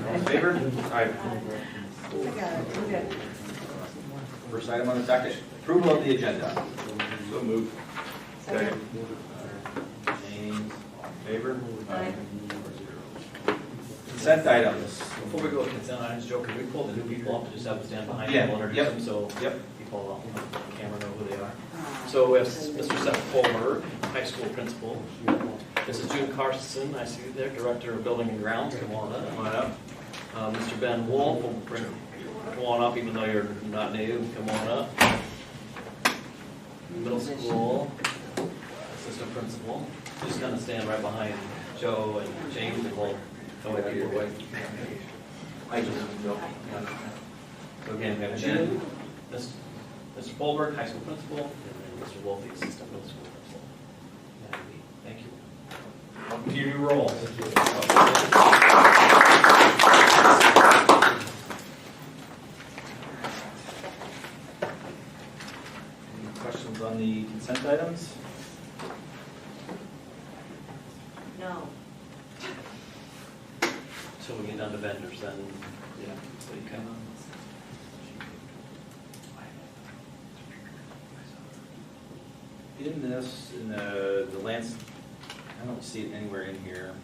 All in favor? Aye. First item on the docket, approval of the agenda. So moved. Second. James, all in favor? Aye. Consent items. Before we go to consent items, Joe, can we pull the new people up and just have them stand behind Yeah, them and yep. introduce them so Yep. people on the camera know who they are? So we have Mr. Seth Colberg, high school principal. Mrs. June Carson, I see you there, director of building and grounds. Come on up. Come on up. Mr. Ben Wolf, come on up, even though you're not native. Come on up. Middle school assistant principal. Just kind of stand right behind Joe and James and we'll go away your way. I just Joe. So again, we have June, Mr. Colberg, high school principal, and then Mr. Wolf, the assistant middle school principal. Thank you. Welcome to your new role. Any questions on the consent items? No. So we get down to vendors then, yeah, so you come on. In this, in the I don't see it anywhere in here,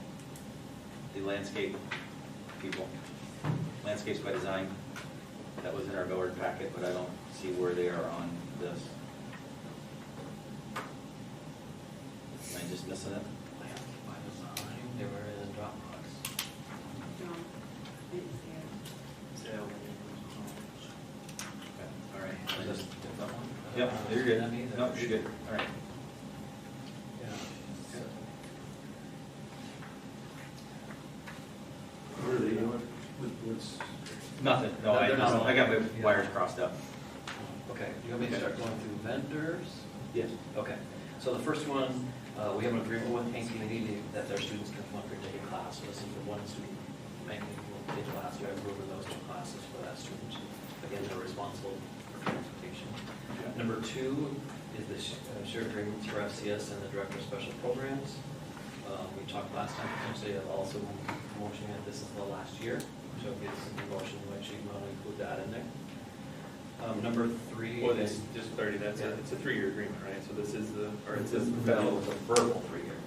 the landscape people, landscapes by design. That was in our board packet, but I don't see where they are on this. Am I just missing it? By design, they were in Dropbox. No. Didn't see it. Okay, all right. Is this a different one? Yep, you're good. That me? No, you're good. All right. Yeah. What are they doing? What's? Nothing. No, They're not on. I got my wires crossed up. Okay, you want me to start going through vendors? Yes. Okay, so the first one, we have an agreement with Hank Community that their students can come up here and take a class. So this is for one student, Hank will take a class, we have room in those two classes for that student. Again, they're responsible for transportation. Number two is the shared agreements for FCS and the Director of Special Programs. We talked last time, potentially also promotion that this is the last year. So if it's a promotion, we actually want to include that in there. Number three. Well, it's just 30, it's a 3-year agreement, right? So this is the, or it's a No, it's a verbal 3-year.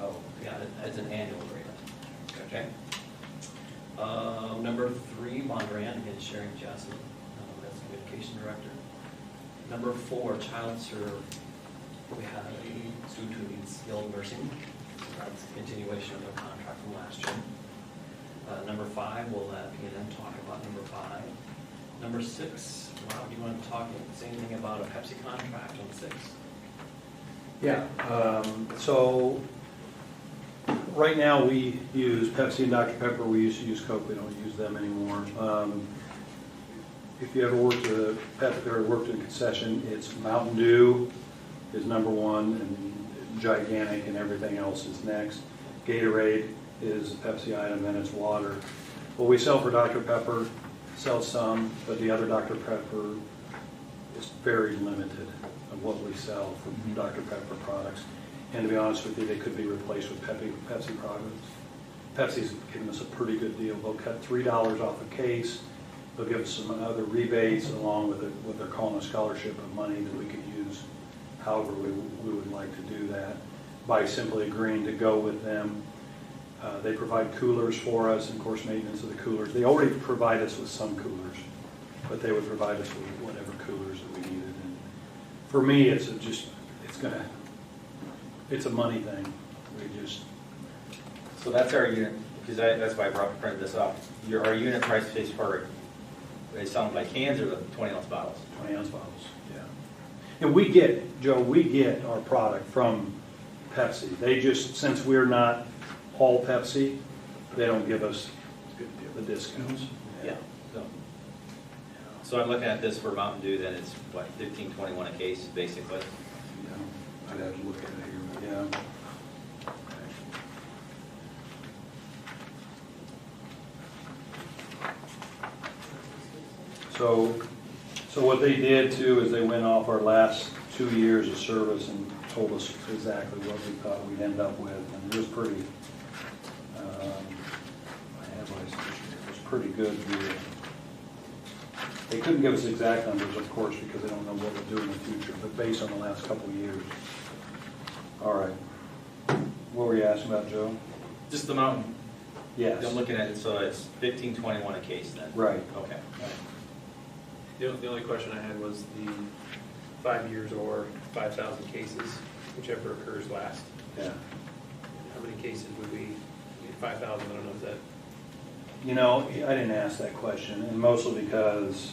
Oh, yeah, it's an annual agreement. Okay. Number three, Monterey, again, Sharon Jessup, that's the communication director. Number four, child serve. We have a student who needs skilled nursing. So that's a continuation of their contract from last year. Number five, we'll let P&M talk about number five. Number six, Rob, do you want to talk, say anything about a Pepsi contract on 6? Yeah, so right now we use Pepsi and Dr. Pepper. We used to use Coke. We don't use them anymore. If you ever worked at a Pepsi or worked in a concession, it's Mountain Dew is number one and gigantic, and everything else is next. Gatorade is a Pepsi item, then it's water. What we sell for Dr. Pepper, sell some, but the other Dr. Pepper is very limited of what we sell for Dr. Pepper products. And to be honest with you, they could be replaced with Pepsi products. Pepsi's giving us a pretty good deal. They'll cut $3 off a case. They'll give us some other rebates along with what they're calling a scholarship of money that we could use however we would like to do that by simply agreeing to go with them. They provide coolers for us, and of course maintenance of the coolers. They already provide us with some coolers, but they would provide us with whatever coolers that we needed. And for me, it's a money thing. So that's our unit, because that's why I printed this up. Our unit price is per, they sell them by cans or the 20-ounce bottles? 20-ounce bottles, yeah. And we get, Joe, our product from Pepsi. They just, since we're not all Pepsi, they don't give us the discounts. Yeah. So I'm looking at this for Mountain Dew, then it's what, $15.21 a case, basically? Yeah, I'd have to look at it here, yeah. So what they did too is they went off our last 2 years of service and told us exactly what we thought we'd end up with, and it was pretty. I have my pretty good deal. They couldn't give us exact numbers, of course, because they don't know what we'll do in the future, but based on the last couple of years. All right. What were you asking about, Joe? Just the mountain. Yes. I'm looking at it, so it's 1521 a case then? Right. Okay. The only question I had was the 5 years or 5,000 cases, whichever occurs last. Yeah. How many cases would we, 5,000, I don't know, is that? You know, I didn't ask that question, and mostly because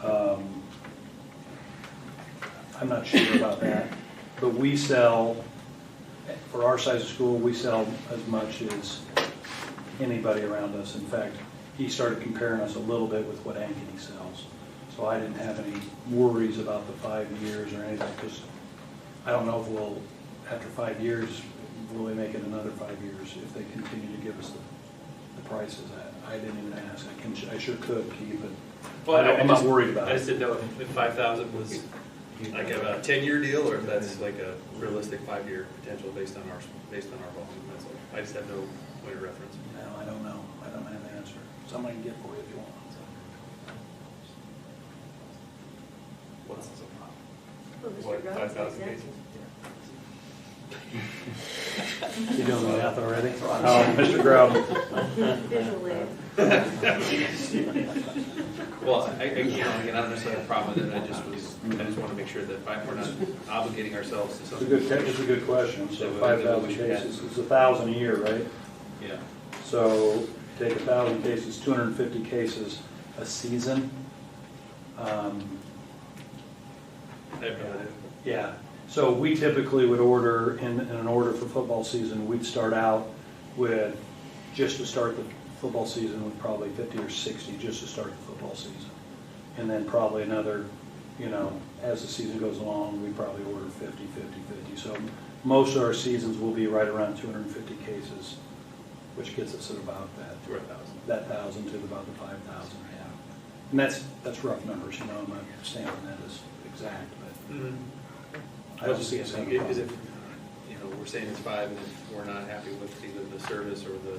I'm not sure about that. But we sell, for our size of school, we sell as much as anybody around us. In fact, he started comparing us a little bit with what Ankeny sells. So I didn't have any worries about the 5 years or anything, because I don't know if we'll, after 5 years, will we make it another 5 years if they continue to give us the prices. I didn't even ask. I sure could keep it. Well, I'm not worried about I just it. didn't know if 5,000 was like a 10-year deal, or if that's like a realistic 5-year potential based on our volume. That's all. I just have no point of reference. No, I don't know. I don't have an answer. Somebody can get for you if you want. What's Well, Mr. what, Grubb, 5,000 that's- cases? You doing the math already? Mr. Grubb. Visual aid. Well, again, I don't necessarily have a problem with it. I just want to make sure that we're not obligating ourselves to It's something. it's a good question. So So 5,000 we should have- cases, it's 1,000 a year, right? Yeah. So take 1,000 cases, 250 cases a season. I have no idea. Yeah, so we typically would order, in an order for football season, we'd start out with, just to start the football season, with probably 50 or 60, just to start the football season. And then probably another, as the season goes along, we probably order 50, 50, 50. So most of our seasons will be right around 250 cases, which gets us at about that. To 1,000. That 1,000 to about the 5,000, yeah. And that's rough numbers, I'm not saying that is exact, but I don't see a single Because problem. if, we're saying it's 5, and if we're not happy with either the service or the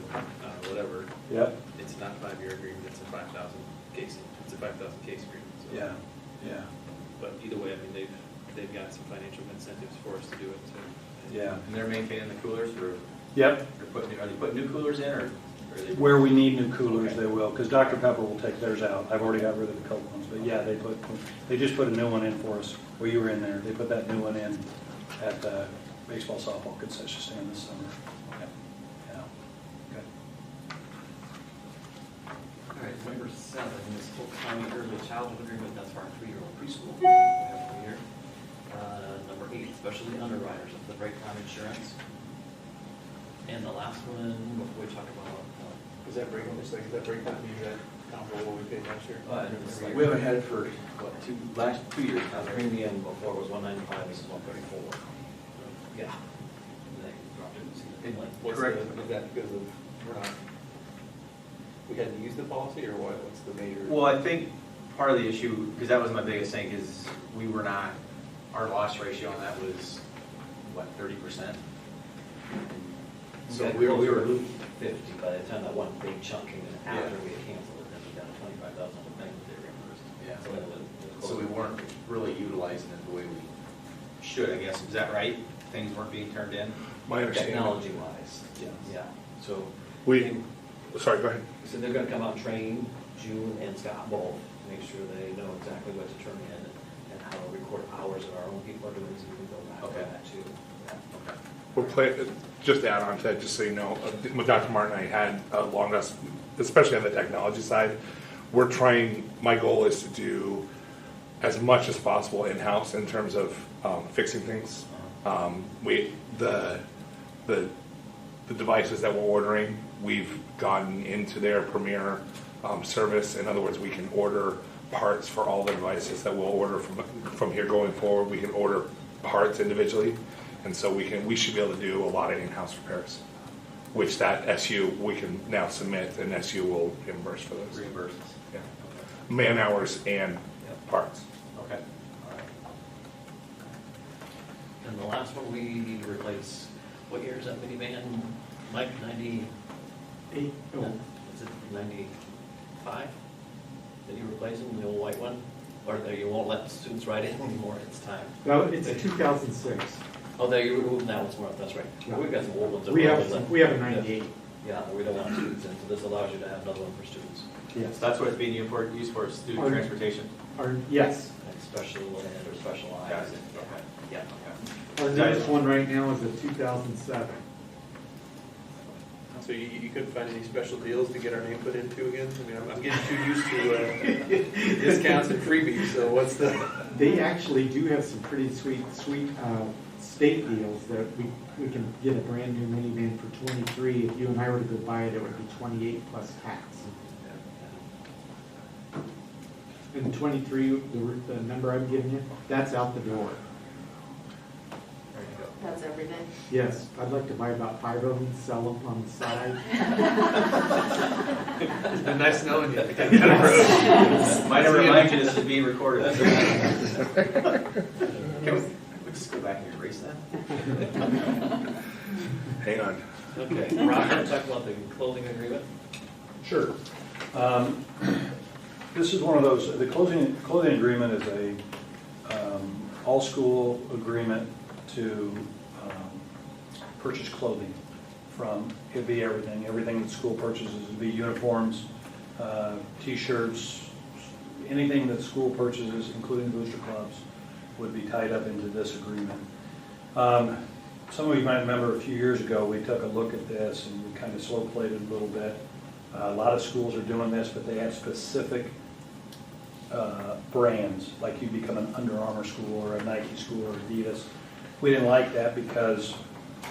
whatever, Yep, it's not a 5-year agreement, it's a 5,000 case, it's a 5,000 case agreement. So. yeah. But either way, I mean, they've got some financial incentives for us to do it, so. Yeah. And they're maintaining the coolers, or Yep, are they putting new coolers in, or are they? where we need new coolers, Okay. they will, because Dr. Pepper will take theirs out. I've already got rid of the Coke ones, but yeah, they just put a new one in for us. Well, you were in there. They put that new one in at the baseball softball concession stand this summer. Okay. Yeah. Okay. All right, number 7 is Polk County Early Childhood Agreement, that's for our 3-year-old preschool every year. Number 8, specialty underwriters of the breakdown insurance. And the last one, before we talk about, Is that breakdown, is that breakdown, is that comparable to what we paid last year? We haven't had it for, last 2 years now. premium before was 195, this is 134. Yeah. And they dropped it, see the big one. Correct. Is that because of, we hadn't used the policy, or what, what's the major? Well, I think part of the issue, because that was my biggest thing, is we were not, our loss ratio on that was, what, 30%? So we were 50 by the time that one big chunk came in after Yeah. we had canceled it, then we got 25,000 thing that they reimbursed. Yeah. So then it was So we weren't really utilizing it the way we should, I guess. Is that right? Things weren't being turned in? My understanding. technology wise. Yeah. So Sorry, go ahead. so they're going to come out and train June and Scott both, to make sure they know exactly what to turn in and how to record hours that our own people are doing, so we can go back to Okay. that too. Okay. Just to add on to that, just so you know, with Dr. Martin, I had along us, especially on the technology side, we're trying, my goal is to do as much as possible in-house in terms of fixing things. The devices that we're ordering, we've gotten into their premier service. In other words, we can order parts for all the devices that we'll order from here going forward. We can order parts individually, and so we should be able to do a lot of in-house repairs, which that SU, we can now submit, and SU will reimburse for those. Reimburses. Yeah. Man hours and parts. Okay. All right. And the last one, we need to replace, what year is that minivan? Mike, 98? No. Is it 90? 5 that you're replacing, the old white one? Or you won't let students ride in anymore, it's time? No, it's a 2006. Oh, there, you're removing that one tomorrow, that's right. Yeah. We've got some old ones. that We we're have, holding. we have a 98. Yeah, we don't want students in, so this allows you to have another one for students, Yes. So that's what it's being used for, student Or- transportation? Yes. like special ed or specialized. Got it. Okay. Yeah, okay. Our newest one right now is a 2007. So you couldn't find any special deals to get our name put into again? I mean, I'm getting too used to discounts and freebies, so what's the? They actually do have some pretty sweet state deals that we can get a brand new minivan for 23. If you and I were to go buy it, it would be 28 plus tax. And 23, the number I'm giving you, that's out the door. There you go. That's everything. Yes, I'd like to buy about 5 of them, sell them on the side. It's been nice knowing you. Might remind you this is being recorded. Can we just go back and erase that? Hang on. Okay, Rob, want to talk about the clothing agreement? Sure. This is one of those, the clothing agreement is a all-school agreement to purchase clothing from, it'd be everything that school purchases, it'd be uniforms, T-shirts, anything that school purchases, including booster clubs, would be tied up into this agreement. Some of you might remember a few years ago, we took a look at this and we kind of slow played it a little bit. A lot of schools are doing this, but they have specific brands, like you become an Under Armour school or a Nike school or Adidas. We didn't like that because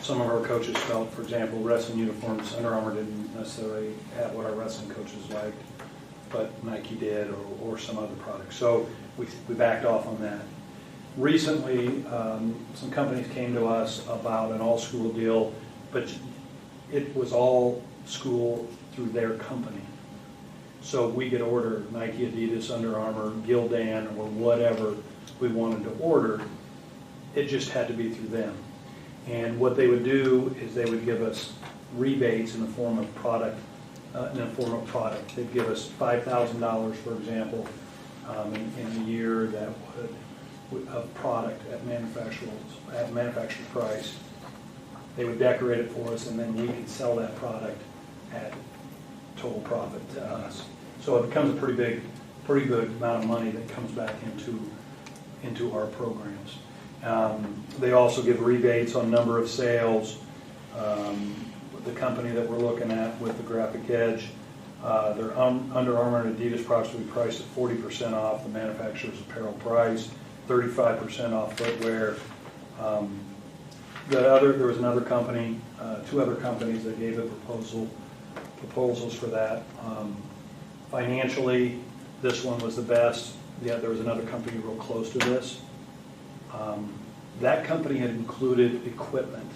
some of our coaches felt, for example, wrestling uniforms, Under Armour didn't necessarily have what our wrestling coaches liked, but Nike did, or some other product. So we backed off on that. Recently, some companies came to us about an all-school deal, but it was all school through their company. So we could order Nike, Adidas, Under Armour, Gildan, or whatever we wanted to order. It just had to be through them. And what they would do is they would give us rebates in the form of product. They'd give us $5,000, for example, in a year that would of product at manufacturer's price. They would decorate it for us, and then we could sell that product at total profit to us. So it becomes a pretty good amount of money that comes back into our programs. They also give rebates on number of sales. The company that we're looking at with the Graphic Edge, their Under Armour and Adidas products will be priced at 40% off the manufacturer's apparel price, 35% off footwear. There was another company, 2 other companies that gave proposals for that. Financially, this one was the best. Yeah, there was another company real close to this. That company had included equipment,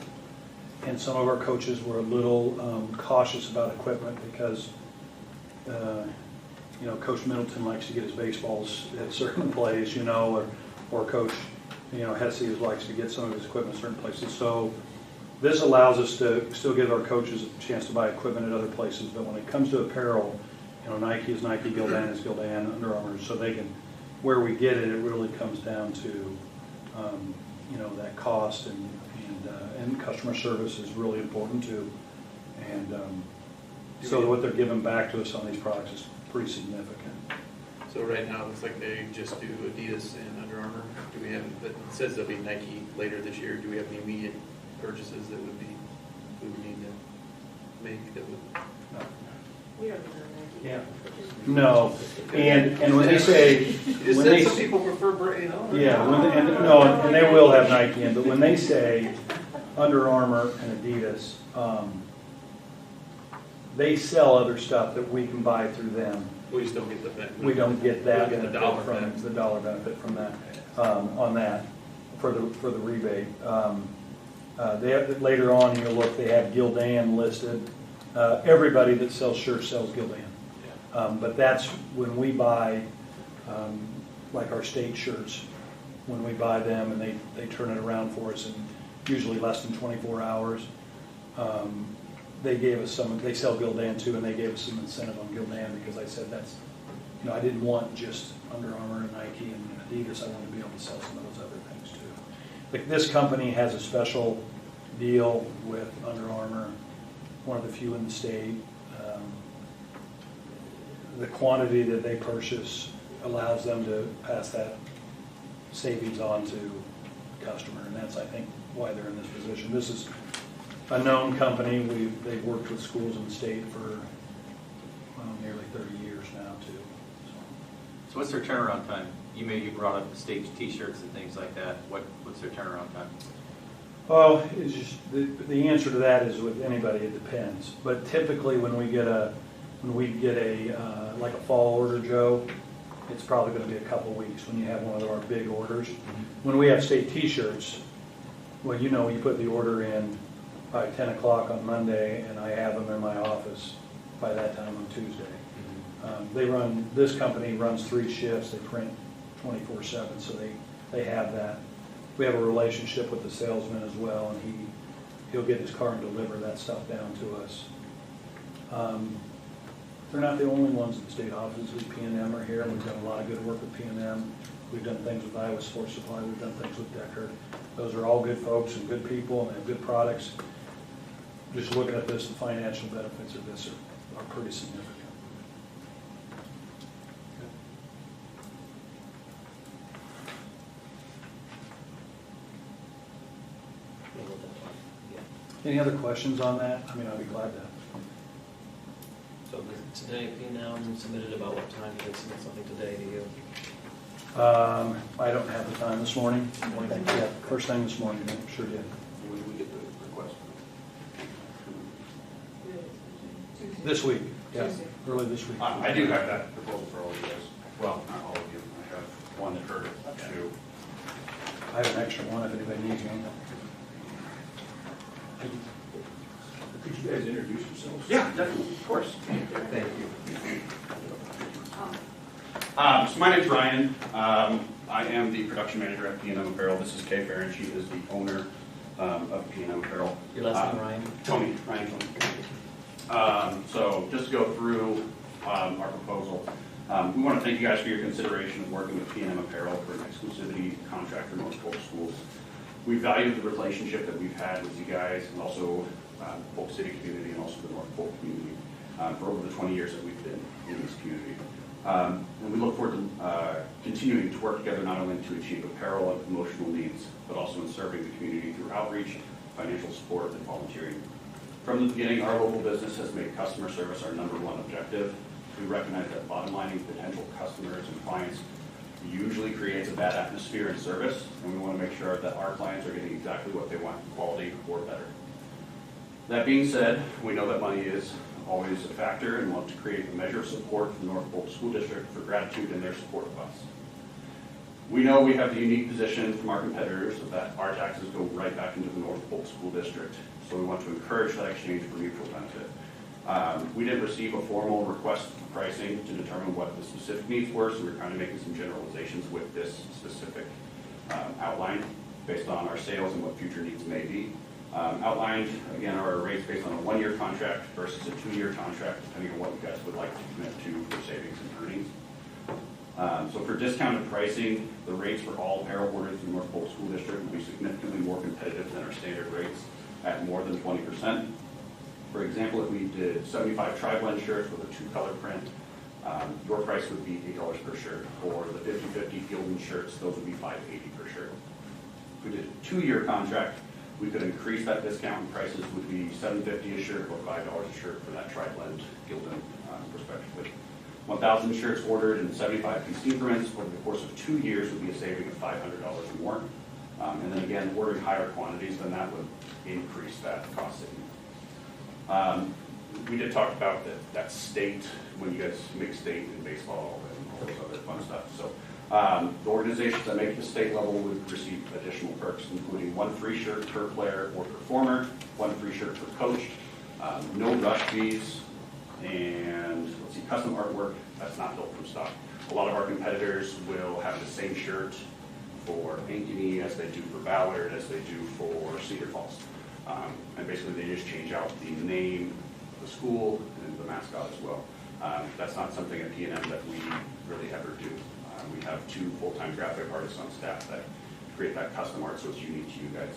and some of our coaches were a little cautious about equipment because, Coach Middleton likes to get his baseballs at certain places, or Coach, Hesse likes to get some of his equipment at certain places. So this allows us to still give our coaches a chance to buy equipment at other places, but when it comes to apparel, Nike is Nike, Gildan is Gildan, Under Armour, so they can, where we get it, it really comes down to, that cost and customer service is really important too. And so what they're giving back to us on these products is pretty significant. So right now, it looks like they just do Adidas and Under Armour. Do we have, but it says there'll be Nike later this year. Do we have any immediate purchases that we would need to make that would? We don't know Nike. Yeah. No, and when they say, You just when said they, some people prefer, yeah, and they will have Nike in, but when they say Under Armour and Adidas, they sell other stuff that we can buy through them. We just don't get the benefit. We don't get that We don't get the dollar benefit from benefit. the dollar benefit from that, on that, for the rebate. They have, later on, you'll look, they have Gildan listed. Everybody that sells shirts sells Gildan. But that's when we buy, like our state shirts, when we buy them and they turn it around for us in usually less than 24 hours. they gave us some, they sell Gildan too, and they gave us some incentive on Gildan because I said that's, I didn't want just Under Armour and Nike and Adidas, I wanted to be able to sell some of those other things too. Like this company has a special deal with Under Armour, one of the few in the state. The quantity that they purchase allows them to pass that savings on to the customer, and that's, I think, why they're in this position. This is a known company. They've worked with schools in the state for nearly 30 years now, too. So what's their turnaround time? You brought up the state T-shirts and things like that. What's their turnaround time? Well, it's just, the answer to that is with anybody, it depends. But typically when we get a like a fall order, Joe, it's probably going to be a couple weeks when you have one of our big orders. When we have state T-shirts, well, you put the order in by 10 o'clock on Monday, and I have them in my office by that time on Tuesday. This company runs 3 shifts, they print 24/7, so they have that. We have a relationship with the salesman as well, and he'll get his car and deliver that stuff down to us. They're not the only ones at the state offices. P&M are here, and we've done a lot of good work with P&M. We've done things with Iowa Sports Supply, we've done things with Decker. Those are all good folks and good people, and they have good products. Just looking at this, the financial benefits of this are pretty significant. Any other questions on that? I mean, I'd be glad to. So today, P&M submitted about what time? Did they submit something today to you? I don't have the time this morning. Yeah, first thing this morning, I sure did. When we get the request? Tuesday. This week, yeah, Tuesday. early this week. I do have that proposal for all of you guys. Well, not all of you. I have one that heard it, two. I have an extra one if anybody needs one. Could you guys introduce yourselves? Yeah, definitely, of course. Thank you. So my name's Ryan. I am the production manager at P&M Apparel. This is Kay Farron. She is the owner of P&M Apparel. Your last name, Ryan? Tony. So just to go through our proposal, we want to thank you guys for your consideration of working with P&M Apparel for an exclusivity contract for North Polk schools. We value the relationship that we've had with you guys and also Polk City community and also the North Polk community for over the 20 years that we've been in this community. And we look forward to continuing to work together not only to achieve apparel and promotional needs, but also in serving the community through outreach, financial support, and volunteering. From the beginning, our local business has made customer service our #1 objective. We recognize that bottom-lining potential customers and clients usually creates a bad atmosphere in service, and we want to make sure that our clients are getting exactly what they want, quality or better. That being said, we know that money is always a factor and want to create a measure of support for the North Polk School District for gratitude and their support of us. We know we have the unique position from our competitors that our taxes go right back into the North Polk School District, so we want to encourage that exchange for mutual benefit. We did receive a formal request for pricing to determine what the specific needs were, so we're kind of making some generalizations with this specific outline based on our sales and what future needs may be. Outlined, again, are our rates based on a 1-year contract versus a 2-year contract, depending on what you guys would like to commit to for savings and earnings. So for discounted pricing, the rates for all apparel ordered through North Polk School District will be significantly more competitive than our standard rates at more than 20%. For example, if we did 75 tri-blend shirts with a 2-color print, your price would be $8 per shirt. For the 50/50 fielding shirts, those would be $5.80 per shirt. If we did a 2-year contract, we could increase that discount, and prices would be $7.50 a shirt or $5 a shirt for that tri-blend Gildan, respectively. 1,000 shirts ordered in 75-piece increments over the course of 2 years would be a saving of $500 or more. And then again, ordering higher quantities than that would increase that cost saving. We did talk about that state, when you guys make state in baseball and all those other fun stuff. So the organizations that make the state level would receive additional perks, including 1 free shirt per player or performer, 1 free shirt per coach, no rush fees, and let's see, custom artwork that's not built from stock. A lot of our competitors will have the same shirt for Ankeny as they do for Ballard, as they do for Cedar Falls. And basically, they just change out the name, the school, and the mascot as well. That's not something at P&M that we really ever do. We have 2 full-time graphic artists on staff that create that custom art, so it's unique to you guys.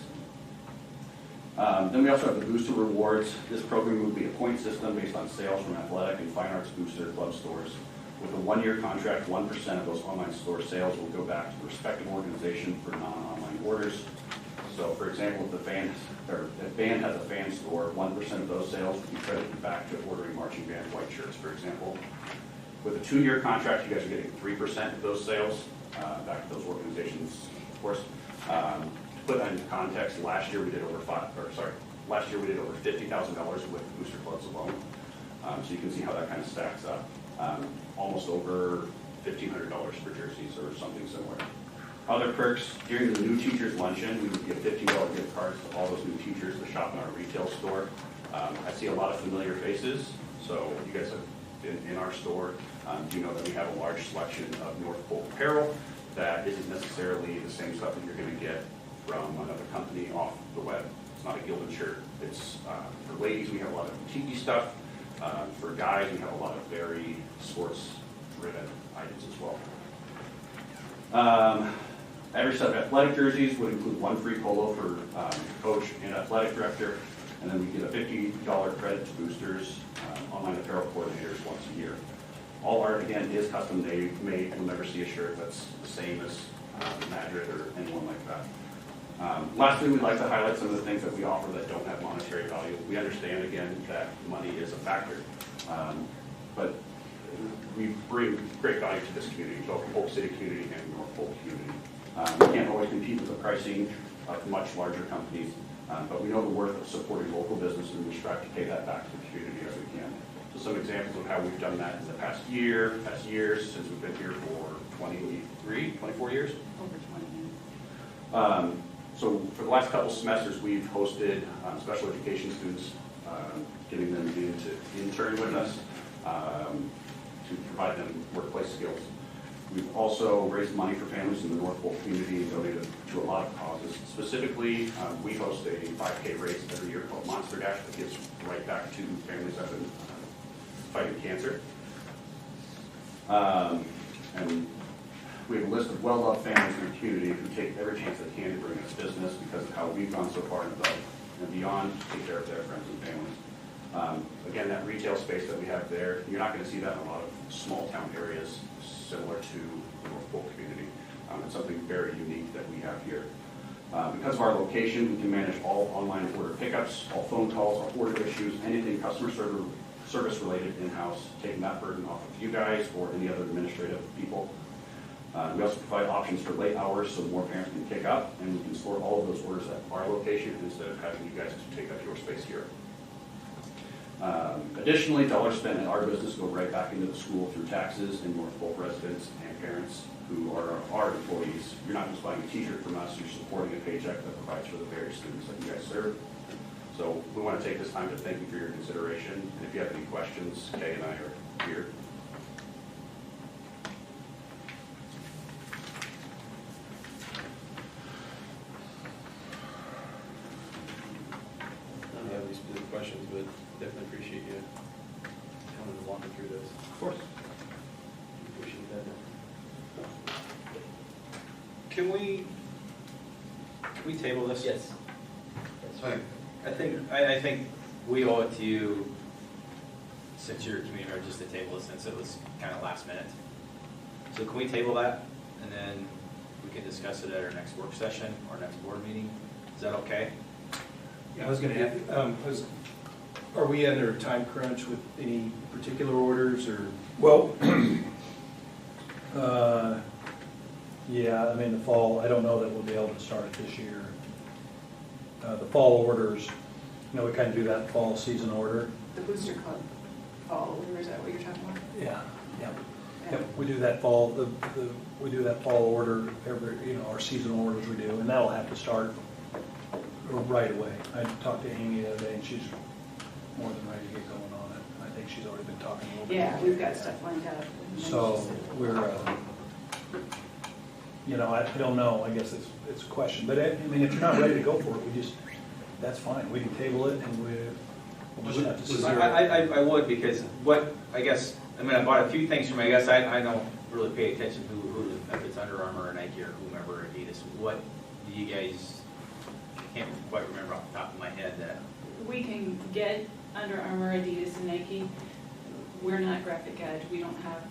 Then we also have the Booster Rewards. This program would be a point system based on sales from athletic and fine arts booster club stores. With a 1-year contract, 1% of those online store sales will go back to the respective organization for non-online orders. So, for example, if band has a fan store, 1% of those sales will be credited back to ordering marching band white shirts, for example. With a 2-year contract, you guys are getting 3% of those sales back to those organizations, of course. To put that into context, last year we did over $50,000 with booster clubs alone. So you can see how that kind of stacks up. Almost over $1,500 for jerseys or something similar. Other perks, during the new teachers luncheon, we would give $15 gift cards to all those new teachers to shop in our retail store. I see a lot of familiar faces, so you guys have been in our store. You know that we have a large selection of North Pole apparel that isn't necessarily the same stuff that you're going to get from another company off the web. It's not a gilded shirt. It's for ladies, we have a lot of boutique stuff. For guys, we have a lot of very sports-driven items as well. Every set of athletic jerseys would include 1 free polo for coach and athletic director, and then we get a $50 credit to boosters, online apparel coordinators once a year. All art, again, is custom made. You'll never see a shirt that's the same as Madrid or anyone like that. Lastly, we'd like to highlight some of the things that we offer that don't have monetary value. We understand, again, that money is a factor, but we bring great value to this community, both the Polk City community and North Polk community. We can't always compete with the pricing of much larger companies, but we know the worth of supporting local businesses, and we strive to pay that back to the community as we can. So some examples of how we've done that in the past years, since we've been here for 24 years. Over 20 years. So for the last couple semesters, we've hosted special education students, getting them into intern with us to provide them workplace skills. We've also raised money for families in the North Polk community and donated to a lot of causes. Specifically, we host a 5K race every year called Monster Dash that gives right back to families that have been fighting cancer. And we have a list of well-loved families in the community who take every chance they can to bring us business because of how we've gone so far and above and beyond to take care of their friends and families. Again, that retail space that we have there, you're not going to see that in a lot of small town areas similar to the North Polk community. It's something very unique that we have here. Because of our location, we can manage all online order pickups, all phone calls, all order issues, anything customer service related in-house, taking that burden off of you guys or any other administrative people. We also provide options for late hours so more parents can pick up, and we can store all of those orders at our location instead of having you guys to take up your space here. Additionally, dollars spent in our business go right back into the school through taxes and North Polk residents and parents who are our employees. You're not just buying a t-shirt from us, you're supporting a paycheck that provides for the various students that you guys serve. So we want to take this time to thank you for your consideration, and if you have any questions, Kay and I are here. I don't have any specific questions, but definitely appreciate you coming and walking through this. Of course. Appreciate that. Can we table this? Yes. That's fine. I think we owe it to you, since you're a community member, just to table it since it was kind of last minute. So can we table that, and then we can discuss it at our next work session or next board meeting? Is that okay? Yeah, I was going to add, are we under a time crunch with any particular orders or? Well, yeah, I mean, the fall, I don't know that we'll be able to start it this year. The fall orders, we kind of do that fall season order. The Booster Club fall order, is that what you're talking about? Yeah. We do that fall, we do that fall order every, our seasonal orders we do, and that'll have to start right away. I talked to Amy the other day, and she's more than ready to get going on it. I think she's already been talking a little bit. Yeah, we've got stuff lined up. So we're, I don't know, I guess it's a question. But I mean, if you're not ready to go for it, That's fine, we can table it and we'll just have to see. I would, because what, I guess, I mean, I bought a few things from, I guess, I don't really pay attention to who, if it's Under Armour or Nike or whomever, or Adidas. What do you guys, I can't quite remember off the top of my head that. We can get Under Armour, Adidas, and Nike. We're not Graphic Edge, we don't have,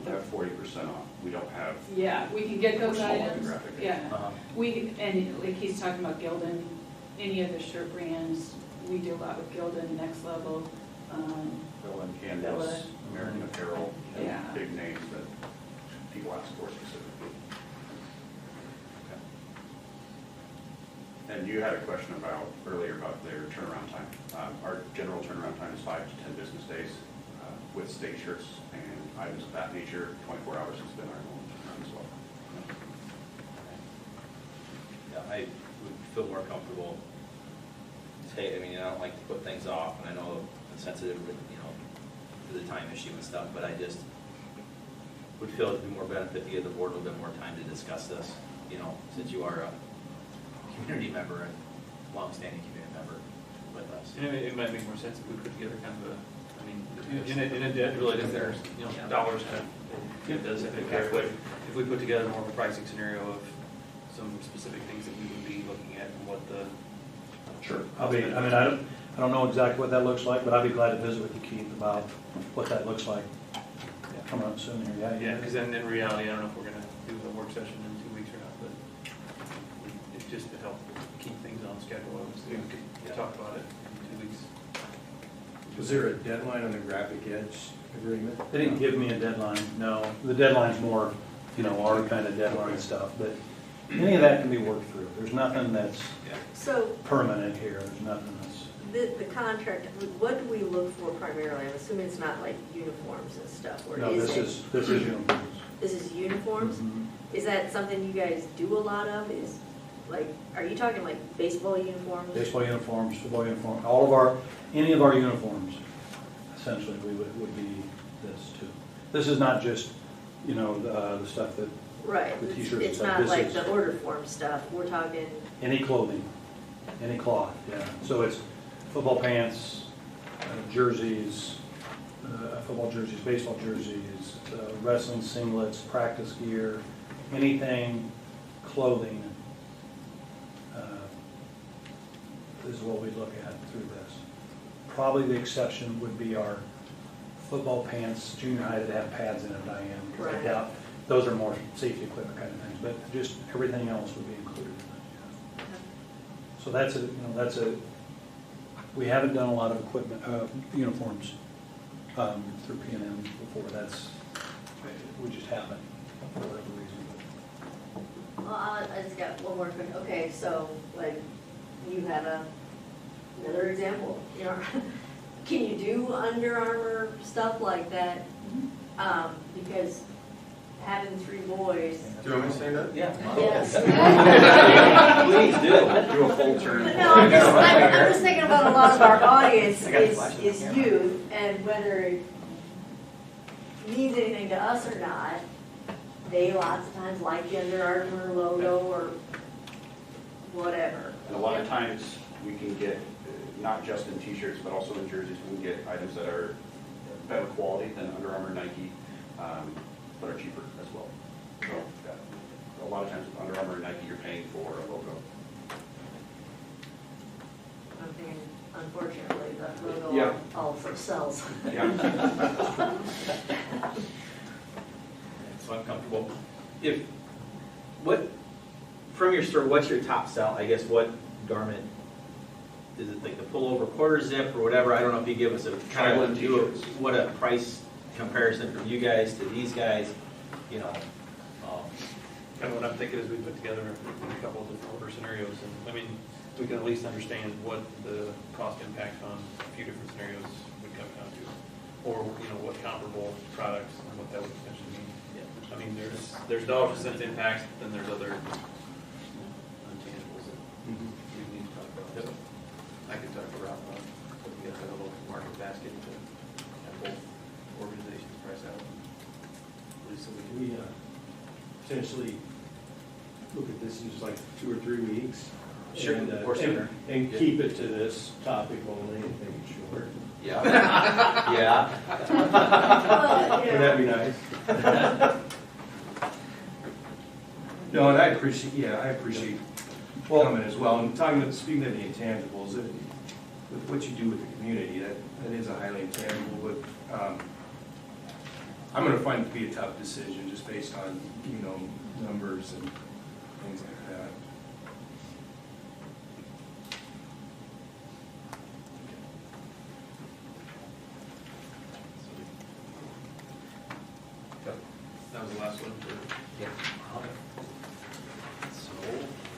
We have 40% off. We don't have, yeah, we can get those We're smaller than items. Graphic Edge. Yeah, we, and like he's talking about Gildan, any of the shirt brands, we do a lot with Gildan, Next Level. Bill and Canvas, Bella. American Apparel, Yeah. and big names that people ask for specifically. And you had a question about, earlier about their turnaround time. Our general turnaround time is 5 to 10 business days. With state shirts and items of that nature, 24 hours has been our normal turnaround as well. Yeah, I would feel more comfortable. Hey, I mean, I don't like to put things off, and I know it's sensitive, with, to the time issue and stuff, but I just would feel it'd be more benefit to give the board a little bit more time to discuss this, since you are a community member and longstanding community member with us. And it might make more sense if we put together kind of a, I mean, in a debt really doesn't matter, dollars kind of, it does impact, but if we put together more of a pricing scenario of some specific things that we would be looking at and what the. Sure. I don't know exactly what that looks like, but I'd be glad to visit with you, Keith, about what that looks like. Coming up soon here, Yeah, because then in reality, I don't know if we're gonna do a work session in 2 weeks or not, but it's just to help keep things on schedule. We could talk about it in 2 weeks. Was there a deadline on the Graphic Edge agreement? They didn't give me a deadline, no. The deadline's more, our kind of deadline stuff, but any of that can be worked through. There's nothing that's So permanent here, there's nothing that's. the contract, what do we look for primarily? I'm assuming it's not like uniforms and stuff, or No, is this it? is uniforms. This is uniforms? Mhm. Is that something you guys do a lot of? Is, like, are you talking like baseball uniforms? Baseball uniforms, football uniforms, any of our uniforms, essentially, would be this too. This is not just, the stuff that, Right, the t-shirts and it's stuff. not This like is- the order form stuff, we're talking, any clothing, any cloth, yeah. So it's football pants, jerseys, football jerseys, baseball jerseys, wrestling singlets, practice gear, anything clothing is what we look at through this. Probably the exception would be our football pants, junior high that have pads in it, Diane. Because I Right. doubt, those are more safety equipment kind of things, but just everything else would be included in that. So that's we haven't done a lot of equipment, uniforms through P&M before. We just haven't, for whatever reason. well, I just got one more quick, okay, so, like, you had another example, can you do Under Armour stuff like that? Because having 3 boys. Do you want me to say that? Yeah. Yes. Please do. Do a full turn. No, I'm just thinking about a lot of our audience I got the flash on the is camera. youth, and whether it means anything to us or not, they lots of times like the Under Armour logo or whatever. And a lot of times, we can get, not just in t-shirts, but also in jerseys, we can get items that are better quality than Under Armour, Nike, but are cheaper as well. So, a lot of times with Under Armour and Nike, you're paying for a logo. I'm thinking, unfortunately, the logo Yeah. also sells. Yeah. So I'm comfortable. From your store, what's your top sell? I guess what garment? Is it like the pullover quarter zip or whatever? I don't know if you give us a kind of Tri-blend t-shirts. what a price comparison from you guys to these guys, Kind of what I'm thinking is we put together a couple of different order scenarios, and, I mean, we can at least understand what the cost impact on a few different scenarios would come down to. Or, what comparable products and what that would potentially mean. I mean, there's dollars and cents impacts, then there's other intangibles that we need to talk about. So I could talk to Rob about putting together a little market basket to have both organizations price out. At least so we can. We potentially look at this in just like 2 or 3 weeks, Sure, And, or sooner. and keep it to this topic only and make it short. Yeah. Yeah. Would that be nice? No, and I appreciate coming as well. And speaking of the intangibles, with what you do with the community, that is a highly intangible, but I'm gonna find it to be a tough decision just based on, numbers and things like that. That was the last one for. Yeah. So,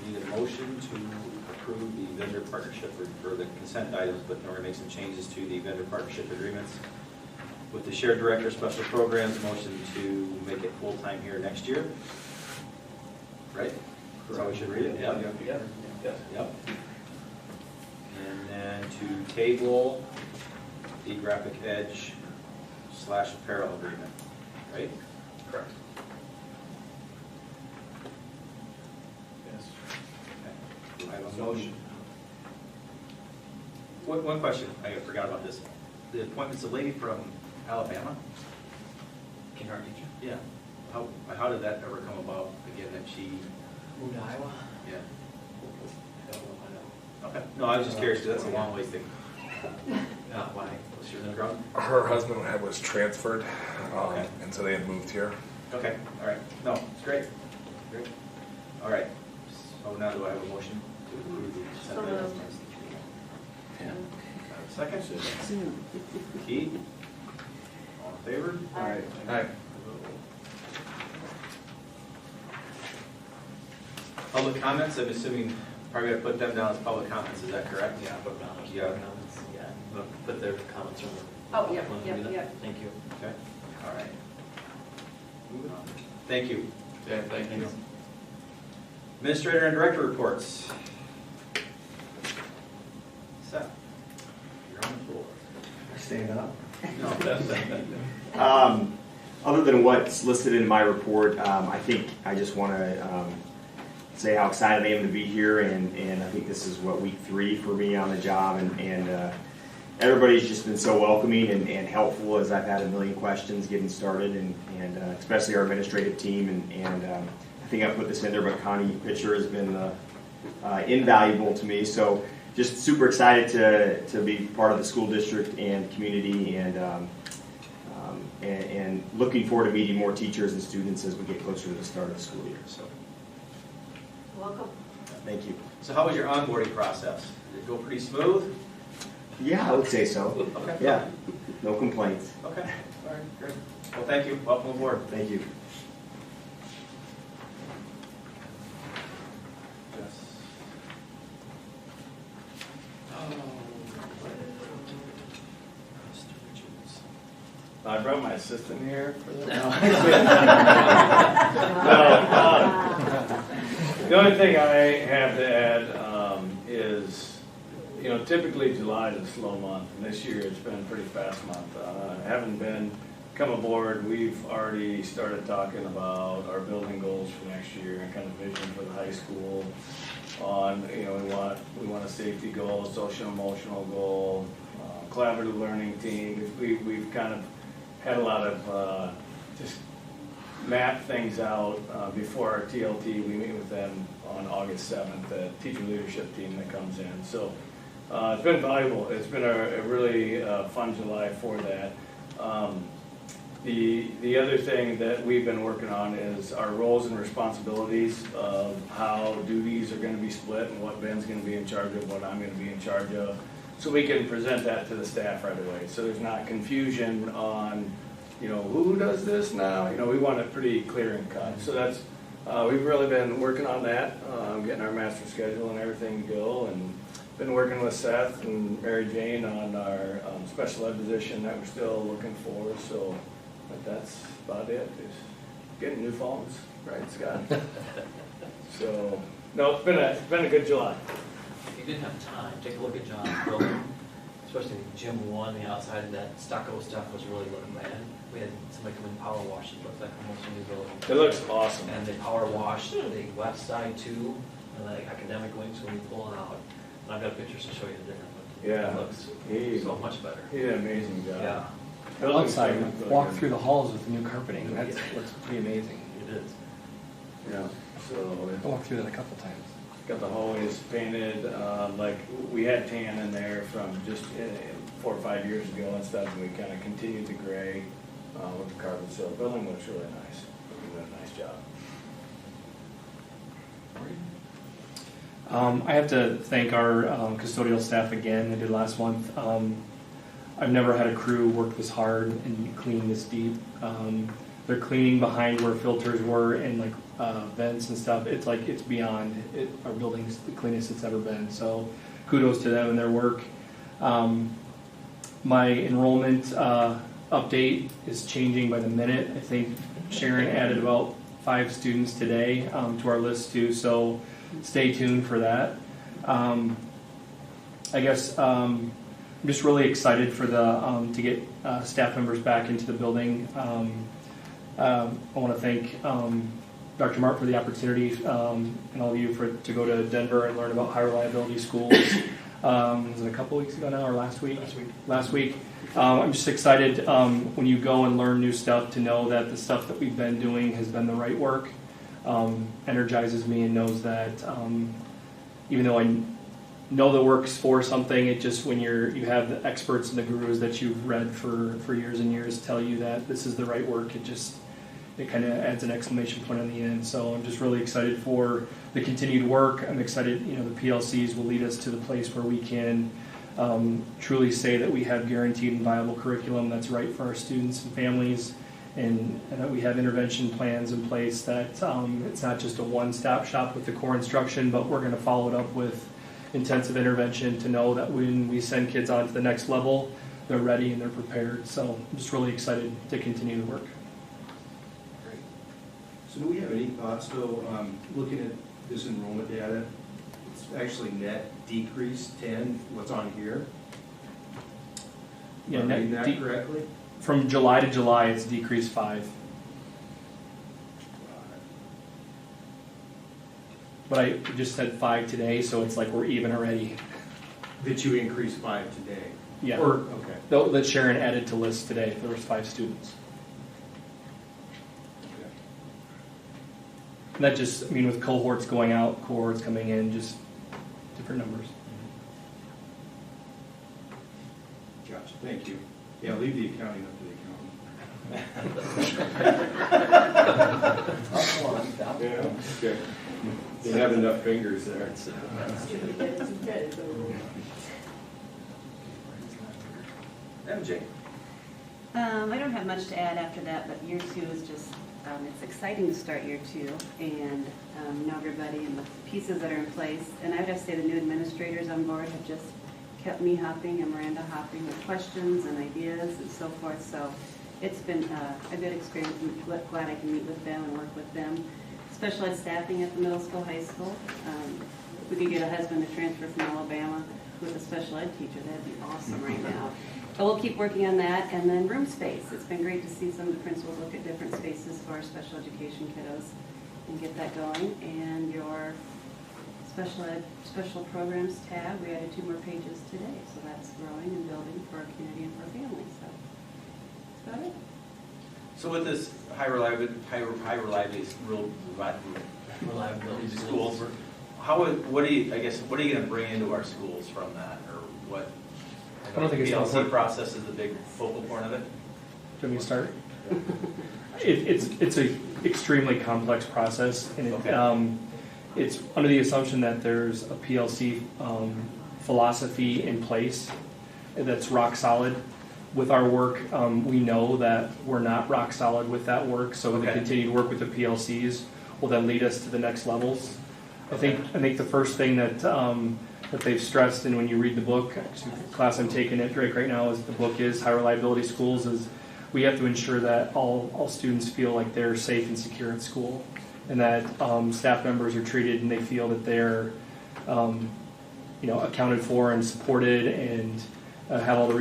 we need a motion to approve the vendor partnership for the consent items, but we're going to make some changes to the vendor partnership agreements. With the shared director special programs, motion to make it full-time here next year. Right? That's how we should read it? Yeah. Yeah. Yep. And then to table the graphic edge / apparel agreement, right? Correct. Yes. Okay. Do I have a motion? One question, I forgot about this. The appointment's a lady from Alabama? Kindergarten teacher. Yeah. How did that ever come about, again, that she, Moved to Iowa? yeah. I don't know, Okay, no, I was just curious, because that's a long ways to, why? she was in the ground? Her husband was transferred, Okay. and so they had moved here. Okay, all right, no, it's great, great. All right, so now do I have a motion to approve the consent items? Second? Keith? All in favor? Aye. Aye. Public comments, I'm assuming, probably gonna put them down as public comments, is that correct? Yeah, put down those Yeah. comments, yeah, put their comments on the. Oh, yeah, Wanna do yeah, that? yeah. Thank you. Okay, all right. Moving on. Thank you. Yeah, thank you. Administrator and director reports. Seth, you're on the floor. Stand up. No. Other than what's listed in my report, I think I just want to say how excited I am to be here, and I think this is week 3 for me on the job, and everybody's just been so welcoming and helpful as I've had a million questions getting started, and especially our administrative team, and I think I put this in there, but Connie Pitcher has been invaluable to me. So just super excited to be part of the school district and community, and looking forward to meeting more teachers and students as we get closer to the start of the school year. So Welcome. thank you. So how was your onboarding process? Did it go pretty smooth? Yeah, I would say so. Okay. Yeah, no complaints. Okay, all right, great. Well, thank you, welcome aboard. Thank you. I brought my assistant here for that. The only thing I have to add is, typically July is a slow month, and this year it's been a pretty fast month. Having come aboard, we've already started talking about our building goals for next year and kind of vision for the high school. We want a safety goal, a social emotional goal, collaborative learning team. We've kind of had a lot of just map things out before our TLT. We meet with them on August 7th, the teacher leadership team that comes in. So it's been valuable. It's been a really fun July for that. The other thing that we've been working on is our roles and responsibilities of how duties are going to be split and what Ben's going to be in charge of, what I'm going to be in charge of, so we can present that to the staff right away. So there's not confusion on, who does this now? We want it pretty clear and cut. So that's, we've really been working on that, getting our master schedule and everything to go, and been working with Seth and Mary Jane on our special ed position that we're still looking for. So, but that's about it. Just getting new phones, right, Scott? So, no, it's been a good July. If you didn't have time, take a look at John's building, especially gym 1, the outside of that stucco stuff was really looking bad. We had somebody come in power wash, it looked like almost a new building. It looks awesome. And they power washed the west side too, and the academic wing's gonna be pulling out. And I've got pictures to show you the difference. Yeah. It looks He so much better. did an amazing job. Yeah, Building's Outside, looking really walk good. through the halls with the new carpeting, that looks pretty amazing. it is. Yeah, so I walked through that a couple times. got the hallways painted, like, we had tan in there from just 4 or 5 years ago and stuff, and we kind of continued to gray with the carpet, so the building looks really nice. We're doing a nice job. I have to thank our custodial staff again, they did last month. I've never had a crew work this hard and clean this deep. They're cleaning behind where filters were and like vents and stuff. It's like, it's beyond, our building's the cleanest it's ever been. So kudos to them and their work. My enrollment update is changing by the minute. I think Sharon added about 5 students today to our list too, so stay tuned for that. I guess I'm just really excited for the to get staff members back into the building. I want to thank Dr. Mark for the opportunity and all of you to go to Denver and learn about high reliability schools. Was it a couple weeks ago now or last week? Last week. I'm just excited when you go and learn new stuff to know that the stuff that we've been doing has been the right work. Energizes me and knows that even though I know the work's for something, it just when you have the experts and the gurus that you've read for years and years tell you that this is the right work, it kind of adds an exclamation point on the end. So I'm just really excited for the continued work. I'm excited, the PLCs will lead us to the place where we can truly say that we have guaranteed and viable curriculum that's right for our students and families, and that we have intervention plans in place that it's not just a one-stop shop with the core instruction, but we're going to follow it up with intensive intervention to know that when we send kids on to the next level, they're ready and they're prepared. So I'm just really excited to continue the work. So do we have any thoughts, though, looking at this enrollment data, it's actually net decrease 10, what's on here? Yeah, Am I reading net that correctly? From July to July, it's decreased 5. But I just said 5 today, so it's like we're even already. That you increased 5 today? Yeah. Or, okay. That Sharon added to list today. There was 5 students. And that just, with cohorts going out, cohorts coming in, just different numbers. Gotcha, thank you. Yeah, leave the accounting up to the accountant. Yeah, okay. They have enough fingers there. MJ. I don't have much to add after that, but year 2 is just, it's exciting to start year 2 and know everybody and the pieces that are in place. And I would have to say the new administrators on board have just kept me hopping and Miranda hopping with questions and ideas and so forth. So it's been a good experience. I'm glad I can meet with them and work with them. Special ed staffing at the middle school, high school. We could get a husband to transfer from Alabama with a special ed teacher. That'd be awesome right now. But we'll keep working on that. And then room space. It's been great to see some of the principals look at different spaces for our special education kiddos and get that going. And your special programs tab, we added 2 more pages today. So that's growing and building for our community and for our families. So that's about it. So with this high reliability schools, what are you going to bring into our schools from that, or what? I don't think it's PLC important. process is the big focal point of it. Do you want me to start? It's an extremely complex process, and it's under the assumption that there's a PLC philosophy in place that's rock solid. With our work, we know that we're not rock solid with that work, so the continued work with the PLCs will then lead us to the next levels. I think the first thing that they've stressed, and when you read the book, actually, the class I'm taking at Drake right now, is the book is High Reliability Schools, is we have to ensure that all students feel like they're safe and secure at school, and that staff members are treated and they feel that they're accounted for and supported and have all the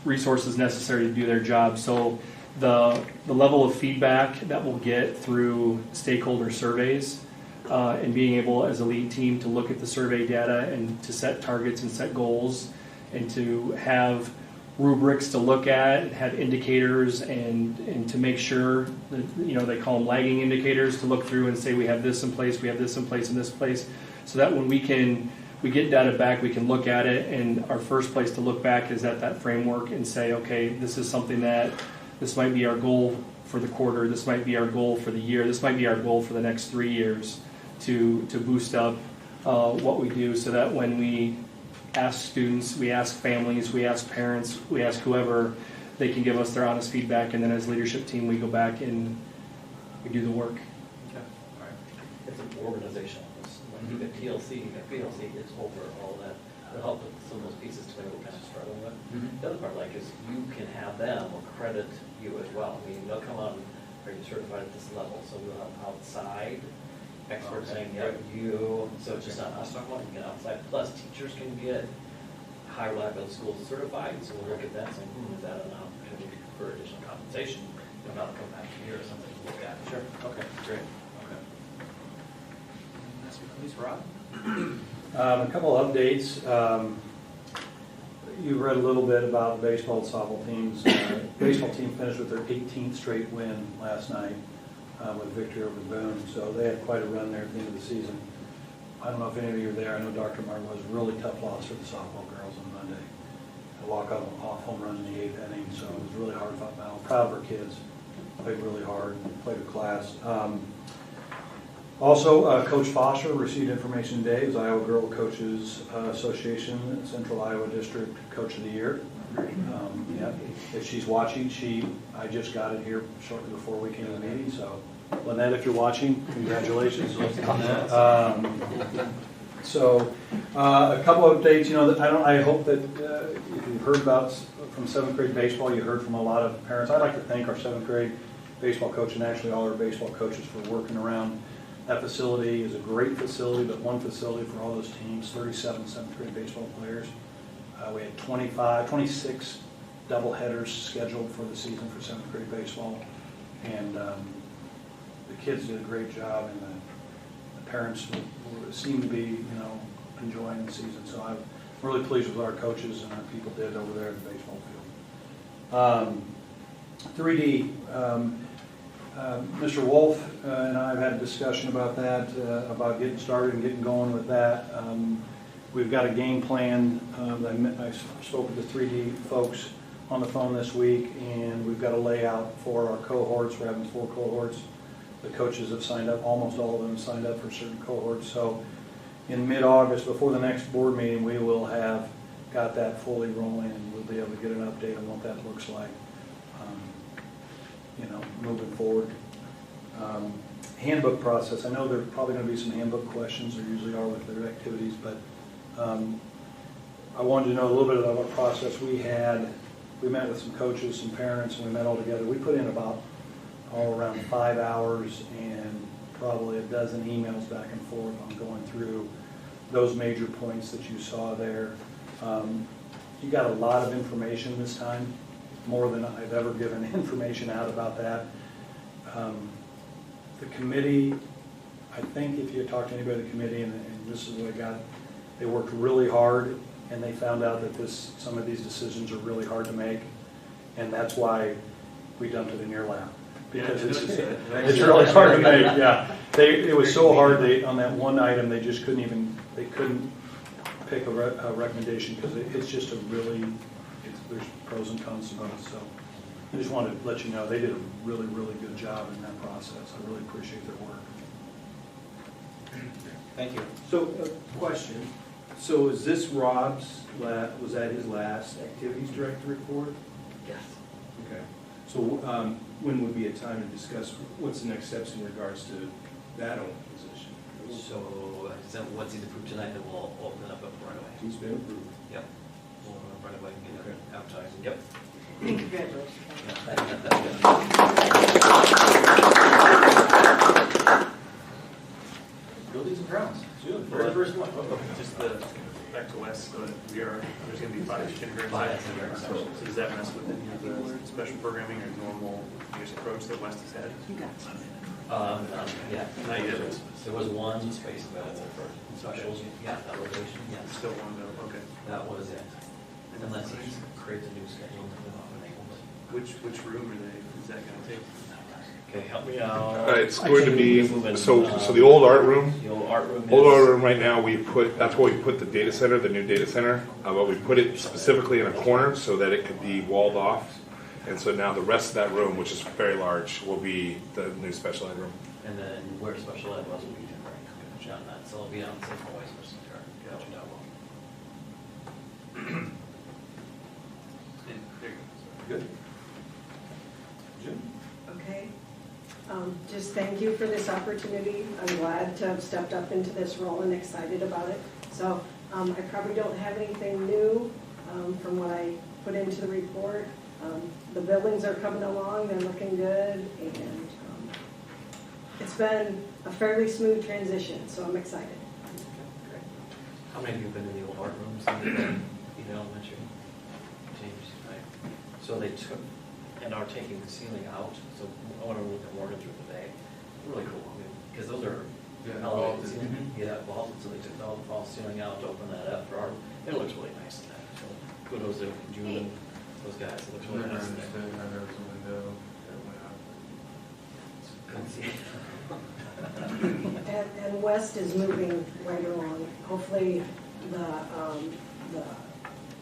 resources necessary to do their job. So the level of feedback that we'll get through stakeholder surveys and being able as a lead team to look at the survey data and to set targets and set goals and to have rubrics to look at, and have indicators and to make sure that, you know, they call them lagging indicators, to look through and say we have this in place, we have this in place, and this place, so that when we get data back, we can look at it, and our first place to look back is at that framework and say, okay, this is something that, this might be our goal for the quarter, this might be our goal for the year, this might be our goal for the next 3 years to boost up what we do, so that when we ask students, we ask families, we ask parents, we ask whoever, they can give us their honest feedback, and then as leadership team, we go back and we do the work. Okay. All right. It's an organizational. When you get PLC is over all that. It'll help with some of those pieces to maybe we're kind of struggling with. The other part, like, is you can have them credit you as well. I mean, they'll come on, are you certified at this level? So we'll have outside experts saying, yeah, you, so it's just not us talking about it, you get outside. Plus, teachers can get high reliability schools certified, so we'll look at that saying, is that an opportunity for additional compensation? If not, come back here or something to look at. Sure, okay, great, okay. Last but not least, Rob? A couple of updates. You read a little bit about the baseball and softball teams. Baseball team finished with their 18th straight win last night with victory over Boone. So they had quite a run there at the end of the season. I don't know if any of you were there. I know Dr. Martin was a really tough loss for the softball girls on Monday. A walk-off home run in the 8th inning, so it was really hard fought battle. Proud of our kids. Played really hard, played with class. Also, Coach Foster received information today as Iowa Girl Coaches Association Central Iowa District Coach of the Year. Yeah, if she's watching, I just got it here shortly before we came to the meeting. So, Lynette, if you're watching, congratulations. So, a couple of updates. You know, I hope that if you've heard about from 7th grade baseball, you heard from a lot of parents. I'd like to thank our 7th grade baseball coach and actually all our baseball coaches for working around. That facility is a great facility, but one facility for all those teams, 37 7th grade baseball players. We had 26 doubleheaders scheduled for the season for 7th grade baseball. And the kids did a great job, and the parents seem to be, enjoying the season. So I'm really pleased with what our coaches and our people did over there at the baseball field. 3D. Mr. Wolf and I have had a discussion about that, about getting started and getting going with that. We've got a game plan. I spoke with the 3D folks on the phone this week, and we've got a layout for our cohorts. We're having 4 cohorts. The coaches have signed up, almost all of them have signed up for certain cohorts. So in mid-August, before the next board meeting, we will have got that fully rolling, and we'll be able to get an update on what that looks like. Moving forward. Handbook process. I know there are probably going to be some handbook questions. There usually are with their activities, but I wanted to know a little bit about what process we had. We met with some coaches, some parents, and we met all together. We put in about around 5 hours and probably a dozen emails back and forth on going through those major points that you saw there. You got a lot of information this time, more than I've ever given information out about that. The committee, I think if you talk to anybody in the committee, and this is what I got, they worked really hard, and they found out that some of these decisions are really hard to make, and that's why we dumped it in your lap. Because it's really hard to make, yeah. It was so hard, on that one item, they just couldn't pick a recommendation, because it's just there's pros and cons to both. So I just wanted to let you know they did a really, really good job in that process. I really appreciate their work. Thank you. So, question. So is this Rob's, was that his last activities director report? Yes. Okay. So when would be a time to discuss what's the next steps in regards to that open position? So once he's approved tonight, then we'll open it up right away. He's been approved. Yep. We'll open it up right away and get it advertised. Yep. Congratulations. Buildings and grounds. Very first one. Just back to West, so there's going to be 5 kindergartens. So does that mess with any of the special programming or normal approach that West has had? You got it. Yeah. Not yet. There was one space available for specials, yeah, that rotation, yes. Still one though, okay. That was it. Unless he creates a new schedule to the Which room are they, is that gonna take? Okay, help me out. It's going to be, Moving, so the old art room, The old art room is. old art room right now, we put, that's where we put the data center, the new data center, but we put it specifically in a corner so that it could be walled off. And so now the rest of that room, which is very large, will be the new special ed room. And then where special ed was, will be temporary. Gotcha on that, so it'll be on the same hallway as Mr. Gotcha, that will. And there you go. Good. Jim? Okay. Just thank you for this opportunity. I'm glad to have stepped up into this role and excited about it. So I probably don't have anything new from what I put into the report. The buildings are coming along, they're looking good, and it's been a fairly smooth transition, so I'm excited. Great. How many of you have been in the old art rooms in the elementary? Teams, right? So they took, and are taking the ceiling out, so I want to look at Morgan through the day. Really cool, I mean, because those are elevated ceiling. Yeah, vaulted, so they took all the false ceiling out to open that up for art. It looks really nice in that. So kudos to June and those guys, it looks really nice in there. And West is moving right along. Hopefully, the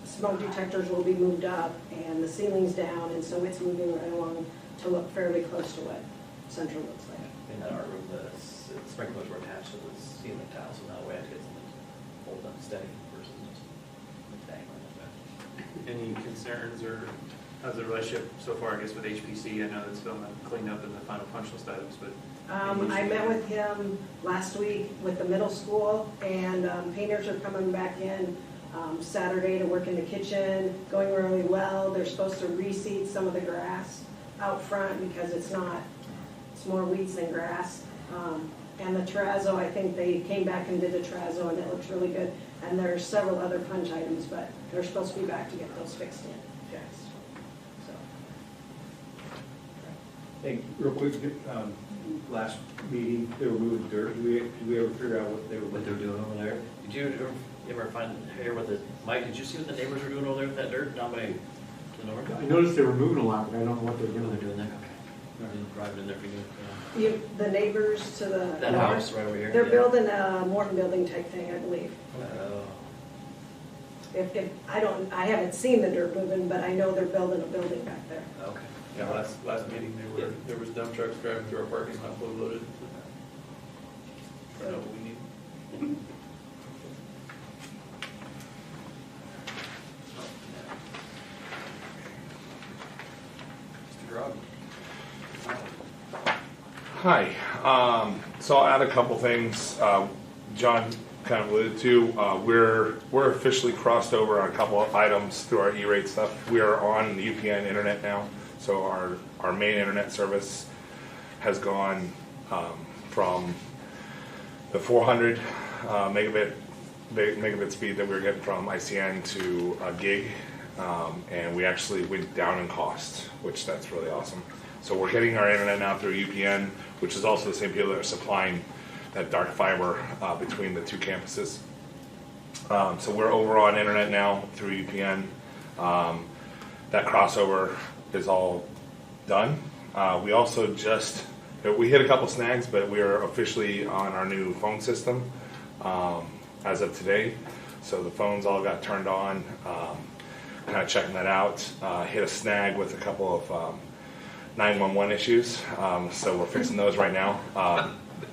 smoke detectors will be moved up and the ceiling's down, and so it's moving right along to look fairly close to what Central looks like. In that art room, the sprinklers were attached to the ceiling tile, so that way it gets them hold them steady versus just dangling like that. Any concerns or how's the relationship so far, I guess, with HPC? I know that's still not cleaned up in the final punch list items, but. I met with him last week with the middle school, and painters are coming back in Saturday to work in the kitchen, going really well. They're supposed to reseed some of the grass out front because it's more weeds than grass. And the terrazzo, I think they came back and did the terrazzo, and it looks really good. And there's several other punch items, but they're supposed to be back to get those fixed in. Yes. So. Hey, real quick, last meeting, they were moving dirt. Did we ever figure out what they were doing over there? Did you ever hear what Mike, did you see what the neighbors were doing over there with that dirt down by the north? I noticed they were moving a lot, but I don't know what they're They're doing. doing that, okay. Driving in there for you. The neighbors to the That north, house right over here? they're Yeah. building a Morton building type thing, I believe. Oh. If I haven't seen the dirt moving, but I know they're building a building back there. Okay. Yeah, last meeting, there was dump trucks driving through our parking lot fully loaded. I don't know what we need. Mr. Grog? Hi, so I'll add a couple things. John kind of alluded to, we're officially crossed over on a couple of items through our E-rate stuff. We are on the UPN internet now, so our main internet service has gone from the 400 megabit speed that we were getting from ICN to a gig, and we actually went down in cost, which that's really awesome. So we're getting our internet now through UPN, which is also the same people that are supplying that dark fiber between the two campuses. So we're over on internet now through UPN. That crossover is all done. We also we hit a couple snags, but we are officially on our new phone system as of today. So the phones all got turned on, kind of checking that out. Hit a snag with a couple of 911 issues, so we're fixing those right now.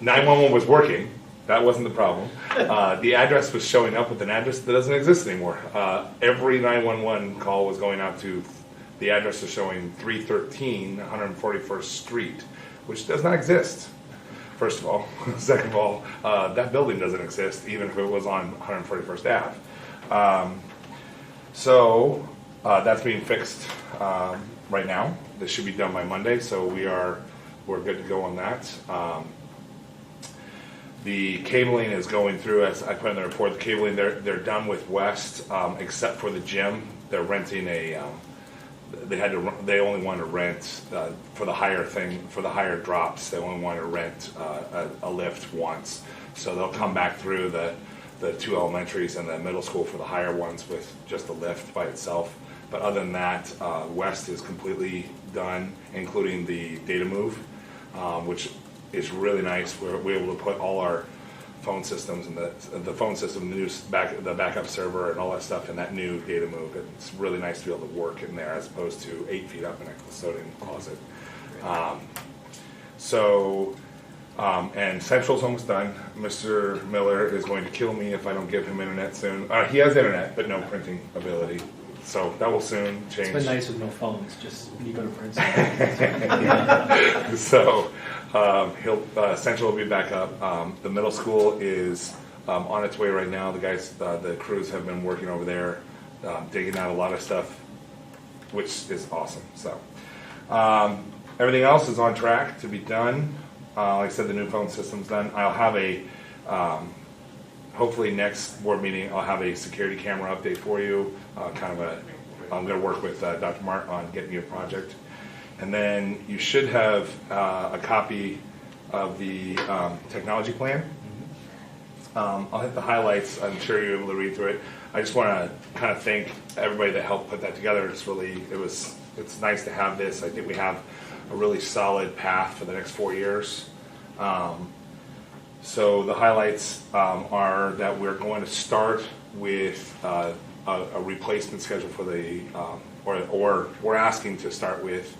911 was working, that wasn't the problem. The address was showing up with an address that doesn't exist anymore. Every 911 call was going out to, the address is showing 313 141st Street, which does not exist, first of all. Second of all, that building doesn't exist, even if it was on 141st Ave. So that's being fixed right now. This should be done by Monday, so we're good to go on that. The cabling is going through, as I put in the report, the cabling, they're done with West, except for the gym. They're renting a they only want to rent for the higher drops. They only want to rent a lift once. So they'll come back through the two elementaries and the middle school for the higher ones with just a lift by itself. But other than that, west is completely done, including the data move, which is really nice. We're able to put all our phone systems and the phone system, the backup server and all that stuff in that new data move. It's really nice to be able to work in there as opposed to 8 feet up in a custodian closet. And Central's almost done. Mr. Miller is going to kill me if I don't give him internet soon. He has internet, but no printing ability. So that will soon change. It's been nice with no phones, just when you go to print. So Central will be back up. The middle school is on its way right now. The guys, the crews have been working over there, digging out a lot of stuff, which is awesome. So everything else is on track to be done. Like I said, the new phone system's done. I'll have hopefully next board meeting, I'll have a security camera update for you. I'm going to work with Dr. Mark on getting you a project. And then you should have a copy of the technology plan. I'll hit the highlights. I'm sure you're able to read through it. I just want to kind of thank everybody that helped put that together. It's nice to have this. I think we have a really solid path for the next 4 years. So the highlights are that we're going to start with a replacement schedule for or we're asking to start with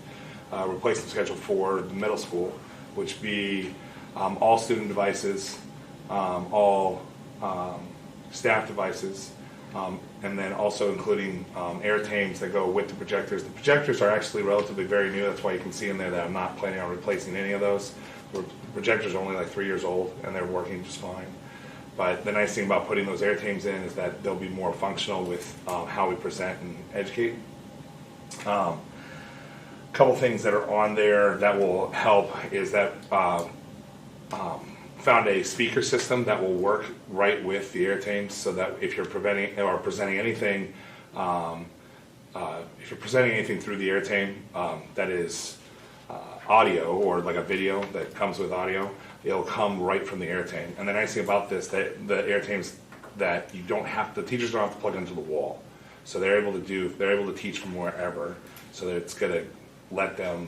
a replacement schedule for the middle school, which be all student devices, all staff devices, and then also including airtames that go with the projectors. The projectors are actually relatively very new. That's why you can see in there that I'm not planning on replacing any of those. The projectors are only like 3 years old, and they're working just fine. But the nice thing about putting those airtames in is that they'll be more functional with how we present and educate. Couple things that are on there that will help is that found a speaker system that will work right with the airtames, so that if you're presenting anything through the airtame that is audio or like a video that comes with audio, it'll come right from the airtame. And the nice thing about this, that the airtames that the teachers don't have to plug into the wall, so they're able to teach from wherever. So that it's going to let them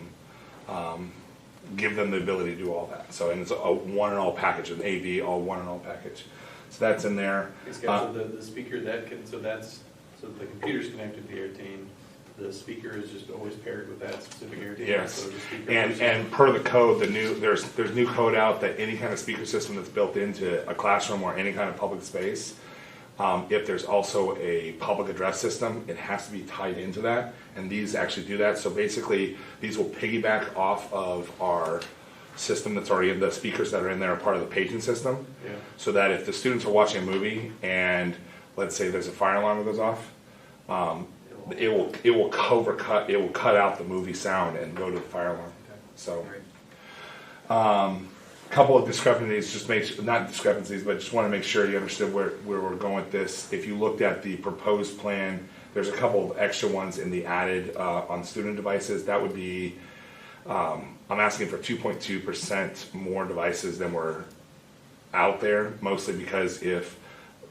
give them the ability to do all that. So, and it's a one and all package, an AV all one and all package. So that's in there. So the speaker so the computer's connected to the airtame. The speaker is just always paired with that specific airtame. Yes, so the speaker and per the code, there's new code out that any kind of speaker system that's built into a classroom or any kind of public space, if there's also a public address system, it has to be tied into that, and these actually do that. So basically, these will piggyback off of our system that's already in. The speakers that are in there are part of the paging system, so that if the students are watching a movie and let's say there's a fire alarm that goes off, it will cut out the movie sound and go to the fire alarm. So, couple of discrepancies, not discrepancies, but just want to make sure you understood where we're going with this. If you looked at the proposed plan, there's a couple of extra ones in the added on student devices. That would be, I'm asking for 2.2% more devices than were out there, mostly because if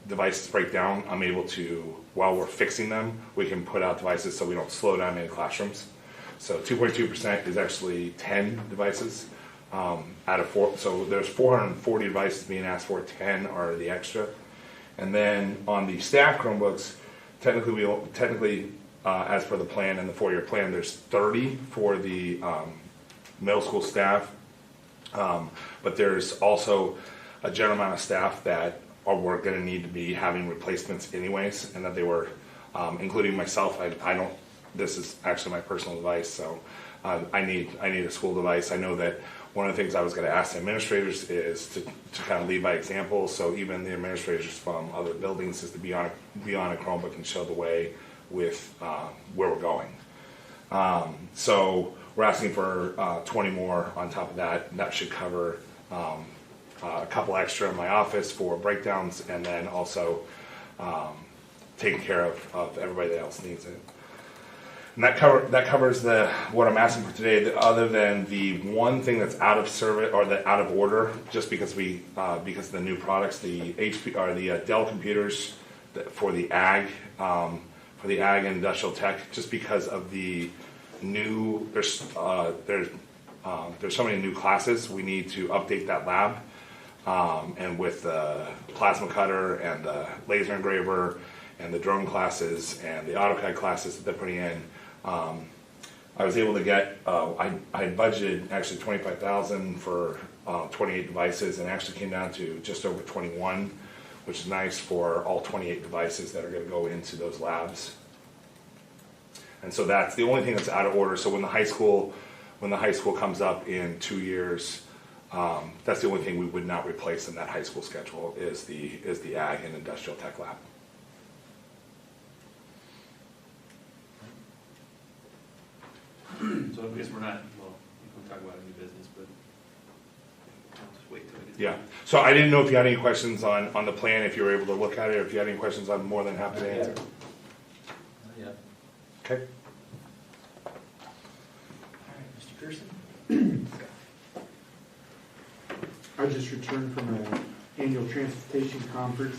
devices break down, I'm able to, while we're fixing them, we can put out devices so we don't slow down in classrooms. So 2.2% is actually 10 devices out of 4. So there's 440 devices being asked for, 10 are the extra. And then on the staff Chromebooks, technically as per the plan and the 4-year plan, there's 30 for the middle school staff. But there's also a general amount of staff that we're going to need to be having replacements anyways, and that they were, including myself, this is actually my personal device, so I need a school device. I know that one of the things I was going to ask the administrators is to kind of lead by example, so even the administrators from other buildings is to be on a Chromebook and show the way with where we're going. So we're asking for 20 more on top of that, and that should cover a couple extra in my office for breakdowns, and then also taking care of everybody that else needs it. And that covers what I'm asking for today, other than the one thing that's out of service or out of order, just because because of the new products, the Dell computers for the ag and industrial tech, just because of the new there's so many new classes, we need to update that lab, and with the plasma cutter and the laser engraver and the drone classes and the AutoCAD classes that they're putting in. I was able to get, I had budgeted actually $25,000 for 28 devices, and actually came down to just over 21, which is nice for all 28 devices that are going to go into those labs. And so that's the only thing that's out of order. So when the high school comes up in 2 years, that's the only thing we would not replace in that high school schedule is the ag and industrial tech lab. So I guess we're not, well, we can talk about a new business, but I'll just wait till we get. Yeah. So I didn't know if you had any questions on the plan, if you were able to look at it, or if you had any questions, I'm more than happy to answer. Yeah. Okay. All right, Mr. Pearson? I just returned from an annual transportation conference.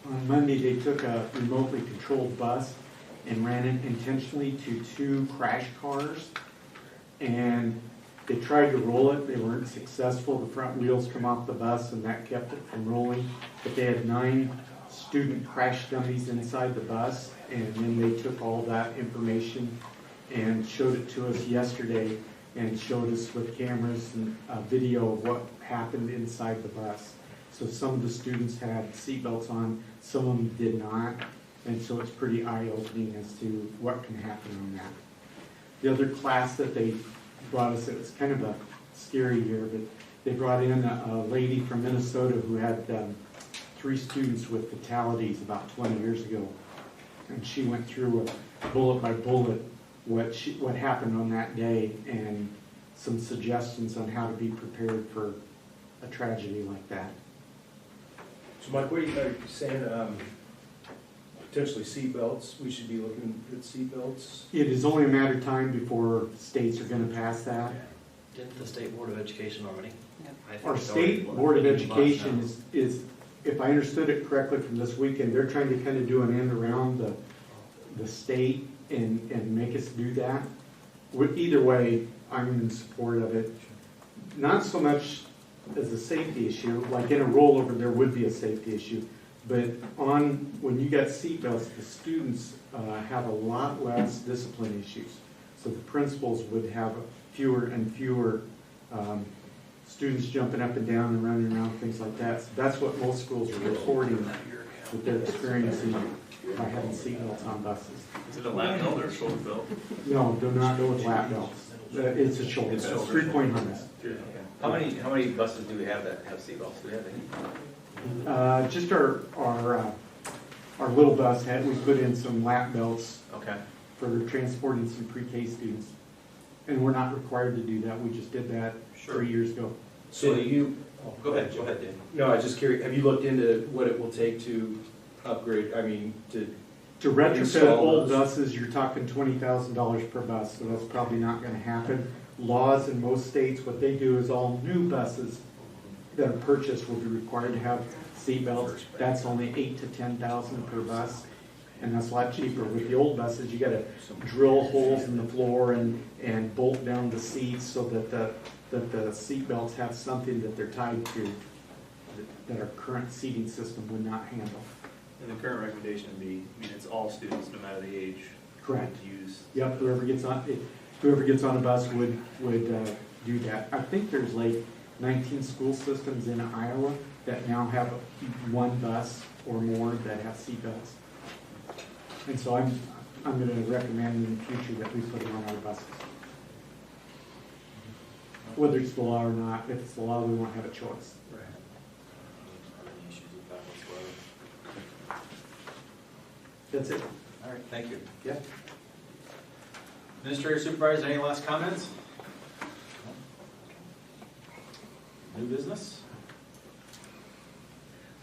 On Monday, they took a remotely controlled bus and ran it intentionally to 2 crash cars. And they tried to roll it, they weren't successful. The front wheels come off the bus and that kept it from rolling. But they had 9 student crash dummies inside the bus, and then they took all that information and showed it to us yesterday, and showed us with cameras and a video of what happened inside the bus. So some of the students had seatbelts on, some of them did not, and so it's pretty eye-opening as to what can happen on that. The other class that they brought us, it was kind of a scary year, but they brought in a lady from Minnesota who had 3 students with fatalities about 20 years ago, and she went through a bullet by bullet what happened on that day, and some suggestions on how to be prepared for a tragedy like that. So Mike, what are you saying, potentially seatbelts, we should be looking at seatbelts? It is only a matter of time before states are gonna pass that. Didn't the State Board of Education already? I think Our it's already- state board of education is, if I understood it correctly from this weekend, they're trying to kind of do an end around the state and make us do that. Either way, I'm in support of it. Not so much as a safety issue, like in a rollover, there would be a safety issue. But when you got seatbelts, the students have a lot less discipline issues. So the principals would have fewer and fewer students jumping up and down and running around, things like that. So that's what most schools are reporting that they're experiencing by having seatbelts on buses. Is it a lap belt or a shoulder belt? No, do not go with lap belts. It's a shoulder belt, 3-point harness. How many buses do we have that have seatbelts? Do we have any? Just our little bus we put in some lap belts Okay. for transporting some pre-K students. And we're not required to do that, we just did that 3 years ago. So you, Go ahead, Dan. no, I was just curious, have you looked into what it will take to upgrade, To retrofit install old those? buses, you're talking $20,000 per bus, so that's probably not gonna happen. Laws in most states, what they do is all new buses that are purchased will be required to have seatbelts. That's only $8,000 to $10,000 per bus, and that's a lot cheaper. With the old buses, you gotta drill holes in the floor and bolt down the seats so that the seatbelts have something that they're tied to that our current seating system would not handle. And the current recommendation would be, it's all students, no matter the age. Correct. would Use. Yep, whoever gets on a bus would do that. I think there's like 19 school systems in Iowa that now have one bus or more that have seatbelts. And so I'm going to recommend in the future that we put them on our buses. Whether it's the law or not, if it's the law, we won't have a choice. Right. Any issues with that whatsoever? That's it. All right, thank you. Yeah. Administrator, supervisor, any last comments? New business?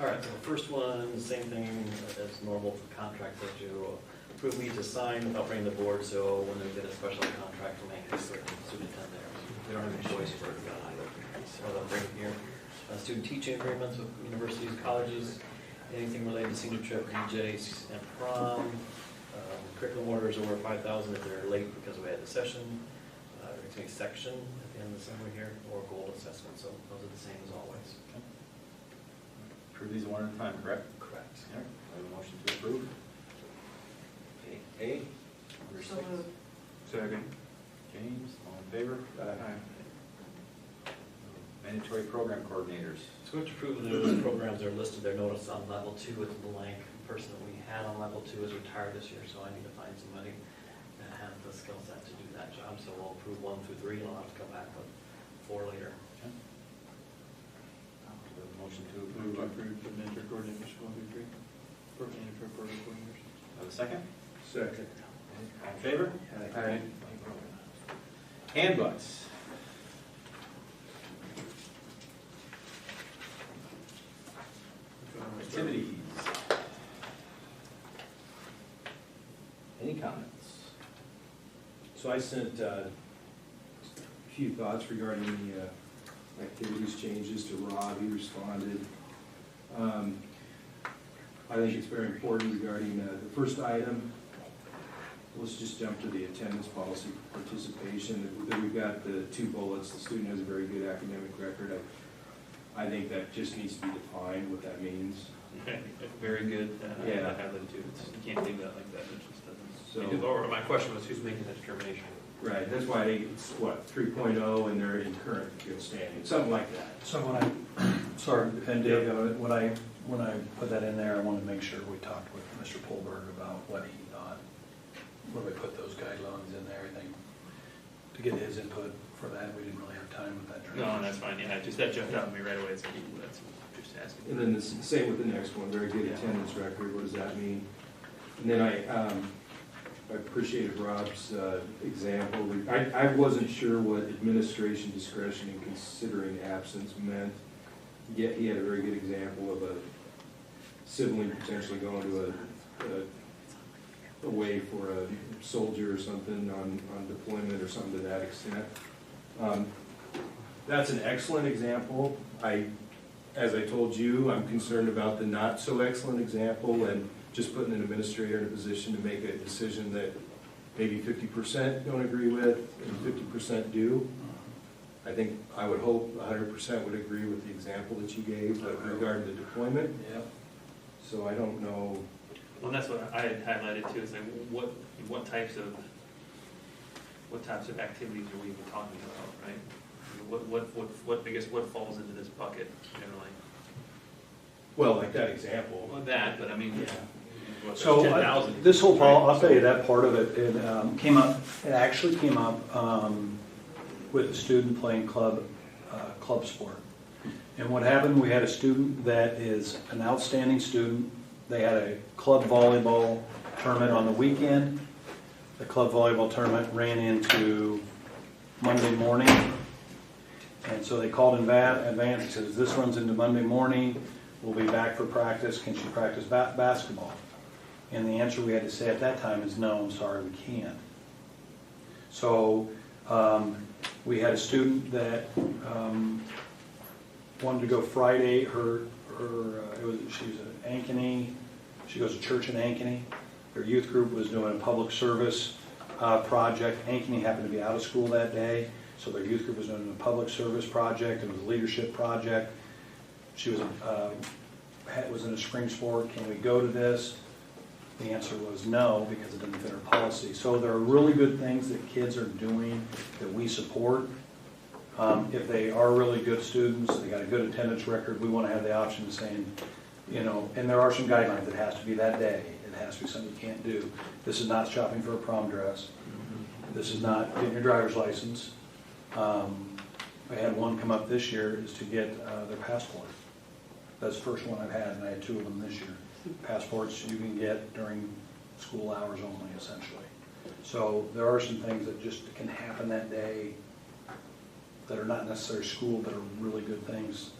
All right, so the first one, same thing as normal for contract review. approve me to sign without bringing the board, so when they get a special contract from Hank, superintendent there. We don't have any choice for it, so they'll bring it here. Student teaching agreements with universities, colleges, anything related to senior trip, DJs, and prom. Curriculum orders over 5,000 if they're late because we had a session. Everything section at the end of the summary here, or goal assessment, so those are the same as always. Okay. Approve these one at a time, correct? Correct. All right, I have a motion to approve. A, number 6. Second. James, all in favor? Mandatory program coordinators. So we have to prove that those programs are listed, they're noticed on level 2 with the blank. The person that we had on level 2 is retired this year, so I need to find somebody that has the skill set to do that job. So we'll approve 1 through 3, and I'll have to come back with 4 later. Okay. We have a motion to Move approve. to approve the mentor coordinators, 1 through 3. Mentor program coordinators. Have a second? Second. All in favor? Aye. Handbooks. Activities. Any comments? So I sent a few thoughts regarding the activities changes to Rob. He responded. I think it's very important regarding the first item. Let's just jump to the attendance policy for participation. We've got the 2 bullets. The student has a very good academic record. I think that just needs to be defined, what that means. Very good. Yeah. I have them too. You can't leave that like that. It just doesn't. So- Or my question was, who's making the determination? Right, that's why I think it's, what, 3.0 and they're in current good standing, something like that. So when I, sorry, and Dave, when I put that in there, I wanted to make sure we talked with Mr. Polberg about what he thought, when we put those guidelines in there, everything, to get his input for that. We didn't really have time with that. No, that's fine. Yeah, just that jumped out at me right away. It's like, ooh, that's just asking. And then the same with the next one, very good attendance record, what does that mean? And then I appreciated Rob's example. I wasn't sure what administration discretion in considering absence meant, yet he had a very good example of a sibling potentially going to away for a soldier or something on deployment or something to that extent. That's an excellent example. As I told you, I'm concerned about the not so excellent example and just putting an administrator in a position to make a decision that maybe 50% don't agree with and 50% do. I think, I would hope 100% would agree with the example that you gave regarding the deployment. Yeah. So I don't know. Well, that's what I had highlighted too, is like, what types of activities are we even talking about, right? I guess what falls into this bucket generally? Well, like that example. Well, that, but I mean, Yeah. well, So 10,000. this whole, I'll tell you that part of it, it actually came up with a student playing club sport. And what happened, we had a student that is an outstanding student. They had a club volleyball tournament on the weekend. The club volleyball tournament ran into Monday morning. And so they called in advance and says, this runs into Monday morning. We'll be back for practice. Can she practice basketball? And the answer we had to say at that time is, no, I'm sorry, we can't. So we had a student that wanted to go Friday. She was at Ankeny. She goes to church in Ankeny. Her youth group was doing a public service project. Ankeny happened to be out of school that day, so their youth group was doing a public service project. It was a leadership project. She was in a spring sport. Can we go to this? The answer was no, because it didn't fit our policy. So there are really good things that kids are doing that we support. If they are really good students, they got a good attendance record, we want to have the option of saying, and there are some guidelines. It has to be that day. It has to be something you can't do. This is not shopping for a prom dress. This is not getting your driver's license. I had one come up this year is to get their passport. That's the first one I've had, and I had 2 of them this year. Passports you can get during school hours only, essentially. So there are some things that just can happen that day that are not necessarily school, but are really good things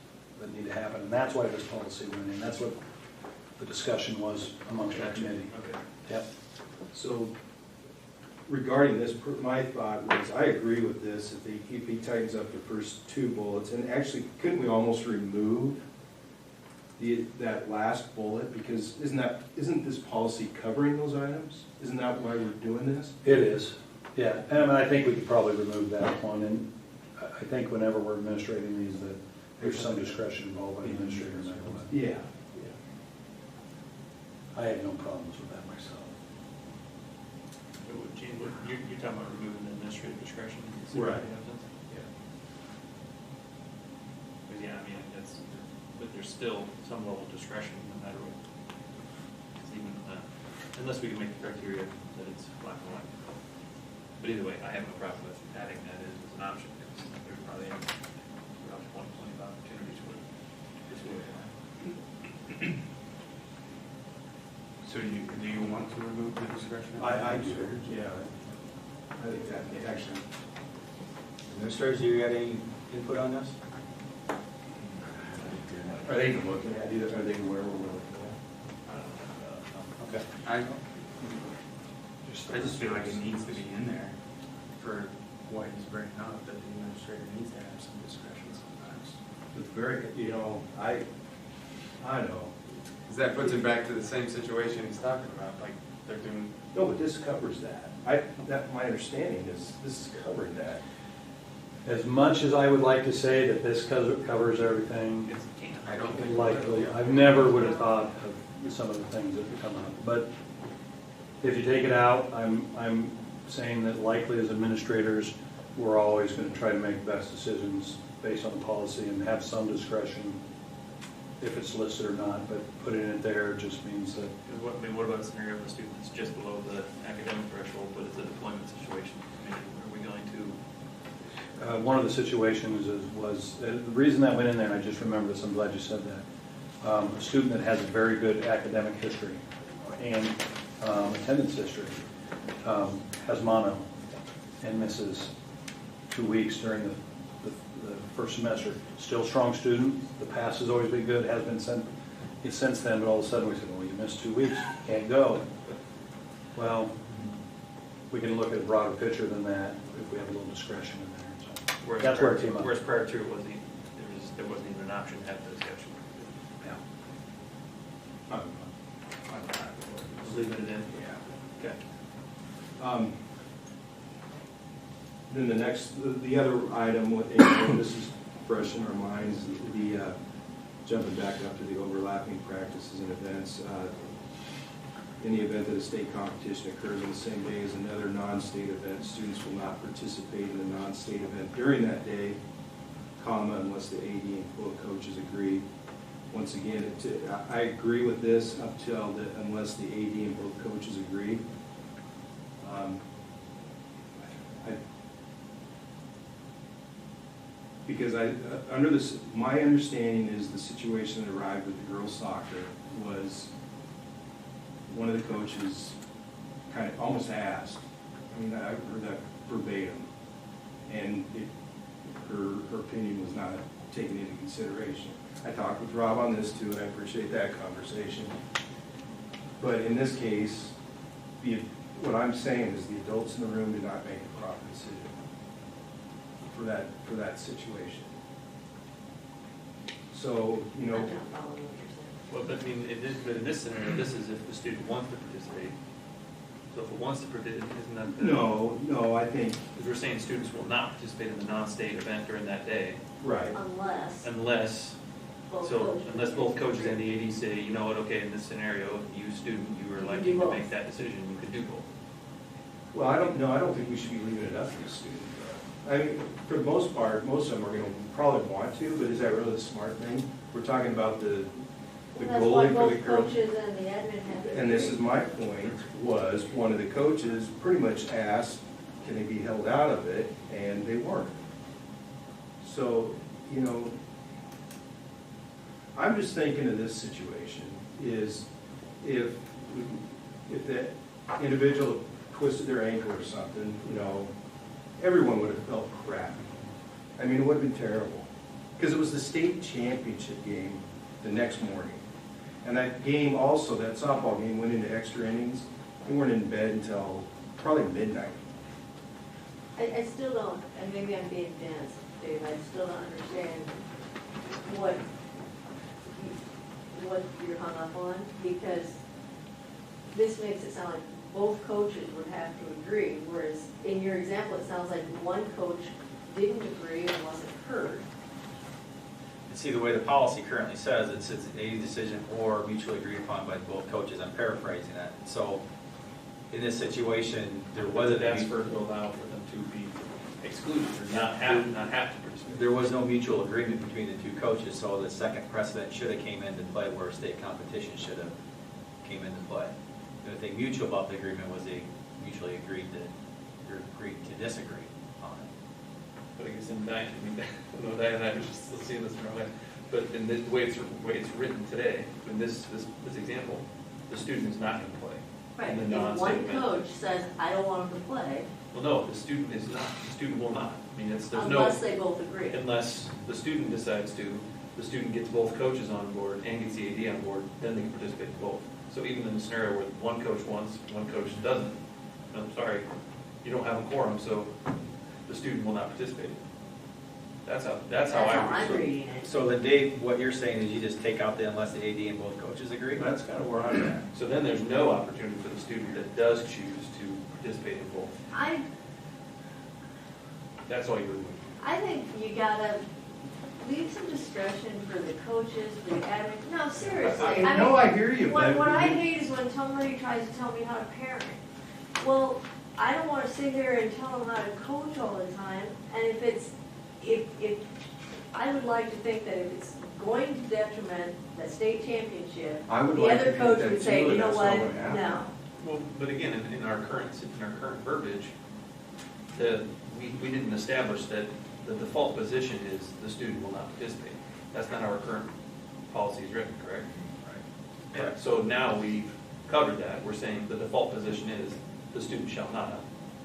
that need to happen. And that's why this policy went in. That's what the discussion was amongst our committee. Okay. Yep. So regarding this, my thought was, I agree with this, if he tightens up the first two bullets, and actually, couldn't we almost remove that last bullet? Because isn't this policy covering those items? Isn't that why we're doing this? It is, yeah, and I think we could probably remove that one, and I think whenever we're administrating these, that there's some discretion involved by the administrator in that one. Yeah. I have no problems with that myself. Gene, you're talking about removing the administrative discretion? Right. Because, yeah, I mean, but there's still some level of discretion no matter what. It's even, unless we can make the criteria that it's black and white. But either way, I have no problem with adding that as an option, because there's probably about 20 opportunities for this way. So do you want to remove the discretion? I do, yeah. I think that actually. Administrators, do you got any input on this? Are they even looking at it? Are they aware what we're looking at? Okay. I just feel like it needs to be in there for what he's bringing up, that the administrator needs to have some discretion sometimes. It's very, I know. Because that puts him back to the same situation he's talking about, like they're doing. No, but this covers that. My understanding is this is covering that. As much as I would like to say that this covers everything, I don't think. likely, I never would have thought of some of the things that would come up. But if you take it out, I'm saying that likely as administrators, we're always going to try to make the best decisions based on the policy and have some discretion if it's listed or not, but putting it there just means that. What about a scenario of a student that's just below the academic threshold, but it's a deployment situation? I mean, are we going to? One of the situations was the reason that went in there, and I just remember this, I'm glad you said that. A student that has a very good academic history and attendance history has mono and misses 2 weeks during the first semester. Still a strong student, the pass has always been good, has been since then, but all of a sudden we said, well, you missed 2 weeks, you can't go. Well, we can look at a broader picture than that if we have a little discretion in there. So that's where it came up. Whereas prior to it there wasn't even an option to have the discussion. Yeah. Just leaving it in? Yeah. Okay. Then the other item, this is fresh in our minds, jumping back up to the overlapping practices and events. In the event that a state competition occurs on the same day as another non-state event, students will not participate in the non-state event during that day, unless the AD and flow coaches agree. Once again, I agree with this up till unless the AD and both coaches agree. Because under this, my understanding is the situation that arrived with the girls' soccer was one of the coaches kind of almost asked, I mean, I heard that verbatim, and her opinion was not taken into consideration. I talked with Rob on this too, and I appreciate that conversation. But in this case, what I'm saying is the adults in the room did not make a proper decision for that situation. So, I'm not following what you're saying. Well, but I mean, in this scenario, this is if the student wants to participate. So if it wants to participate, isn't that the? No, I think. Because we're saying students will not participate in the non-state event during that day. Right. Unless Unless both coaches and the AD say, you know what, okay, in this scenario, you student, you are likely to make that decision, you could do both. Well, I don't think we should be leaving it up to the student. I mean, for the most part, most of them are going to probably want to, but is that really the smart thing? We're talking about the goalie for the girls. Coaches and the admin have to. And this is my point, was one of the coaches pretty much asked, can they be held out of it? And they weren't. So, I'm just thinking of this situation is if that individual twisted their ankle or something, everyone would have felt crappy. I mean, it would have been terrible. Because it was the state championship game the next morning. And that game also, that softball game, went into extra innings. We weren't in bed until probably midnight. I still don't, and maybe I'm being dense, Dave, I still don't understand what you're hung up on, because this makes it sound like both coaches would have to agree, whereas in your example, it sounds like one coach didn't agree and wasn't heard. And see, the way the policy currently says, it's an AD decision or mutually agreed upon by both coaches. I'm paraphrasing that. So in this situation, there wasn't That's any, for to allow for them to be excluded or not have to participate. there was no mutual agreement between the two coaches, so the second precedent should have came into play where state competition should have came into play. The thing mutual about the agreement was they mutually agreed to disagree on it. But I guess in Diane, no, Diane and I was just seeing this from way. But in the way it's written today, in this example, the student is not going to play. Right, In the if non-state one event. coach says, I don't want him to play, Well, no, the student is not. The student will not. I mean, there's no. unless they both agree. Unless the student decides to, the student gets both coaches on board and gets the AD on board, then they can participate in both. So even in the scenario where one coach wants, one coach doesn't, I'm sorry, you don't have a quorum, so the student will not participate. That's how I read it. reading it. So then Dave, what you're saying is you just take out the unless the AD and both coaches agree? That's kind of where I'm at. So then there's no opportunity for the student that does choose to participate in both. That's all you're doing. I think you gotta leave some discretion for the coaches, the admin. No, seriously. I hear you, What but I hate is when Tom Marie tries to tell me how to parent. Well, I don't wanna sit here and tell them how to coach all the time, and if I would like to think that if it's going to detriment the state championship, I would the like to other think coach that would say, too, you and know that's what, not what happened. no. Well, but again, in our current verbiage, we didn't establish that the default position is the student will not participate. That's not how our current policy is written, correct? Right. Correct. So now we've covered that. We're saying the default position is the student shall not,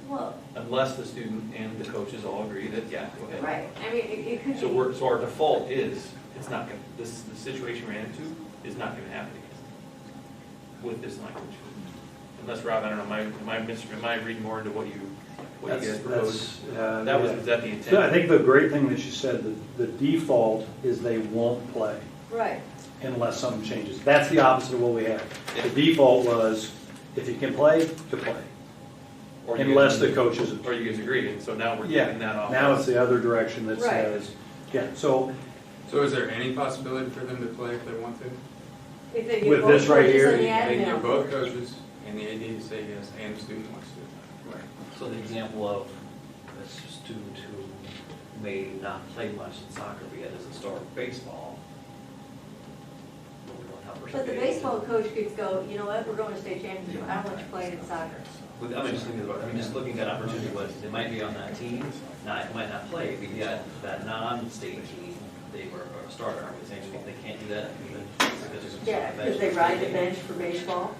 Well, unless the student and the coaches all agree that, yeah, go ahead. right, I mean, it could be. So our default is, it's not gonna, the situation we ran into is not gonna happen again with this language. Unless, Rob, I don't know, am I reading more into what you guys proposed? Was that the intent? So I think the great thing that you said, the default is they won't play Right. unless something changes. That's the opposite of what we had. The default was, if you can play, you play. Or you Unless guys- the coaches. Or you guys agreed, and so now we're Yeah, taking that off. now it's the other direction that Right. says, yeah, so So is there any possibility for them to play if they want to? If they get With both this right coaches here, and the They admin can on get both board. coaches and the AD say yes, and the student wants to. So the example of a student who may not play much in soccer, but yet is a star of baseball. But the baseball coach could go, you know what, we're going to state championship, I don't want you playing in soccer. just looking at opportunity was, they might be on that team, might not play, but yet that non-state team, they were a starter. Are we saying they can't do that? Yeah, because they ride the bench for baseball.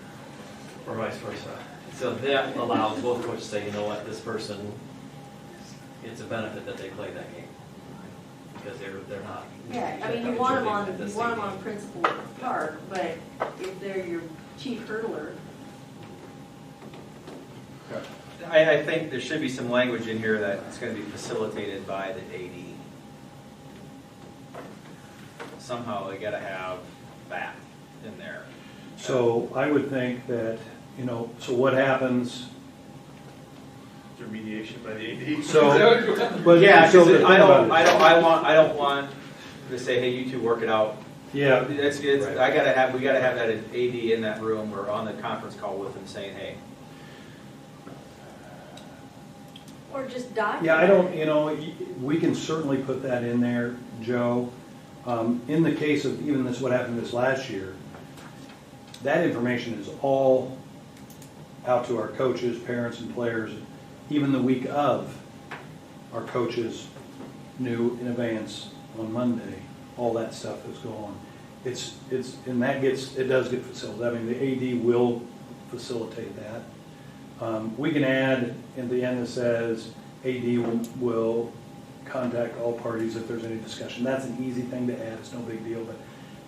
Or vice versa. So that allows both coaches to say, you know what, this person, it's a benefit that they play that game. Because they're not. Yeah, I mean, you want them on principal park, but if they're your chief hurdler, I think there should be some language in here that it's going to be facilitated by the AD. Somehow they got to have that in there. So I would think that, so what happens, Through mediation by the AD. so, but yeah, So so the thing about it- I don't want to say, hey, you two work it out. Yeah, We gotta have that AD in that room or on the conference call with them saying, hey. or just document. yeah, I don't, we can certainly put that in there, Joe. In the case of even what happened this last year, that information is all out to our coaches, parents, and players. Even the week of, our coaches knew in advance on Monday, all that stuff that's going on. It does get facilitated. I mean, the AD will facilitate that. We can add at the end that says AD will contact all parties if there's any discussion. That's an easy thing to add. It's no big deal. But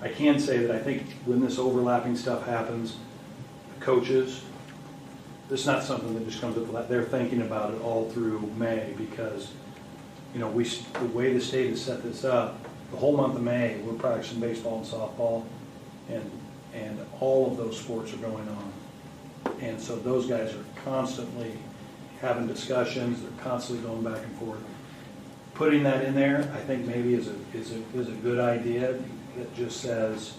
I can say that I think when this overlapping stuff happens, coaches this is not something that just comes up, they're thinking about it all through May, because, you know, the way the state has set this up, the whole month of May, we're practicing baseball and softball, and all of those sports are going on. And so those guys are constantly having discussions, they're constantly going back and forth. Putting that in there, I think maybe is a good idea that just says,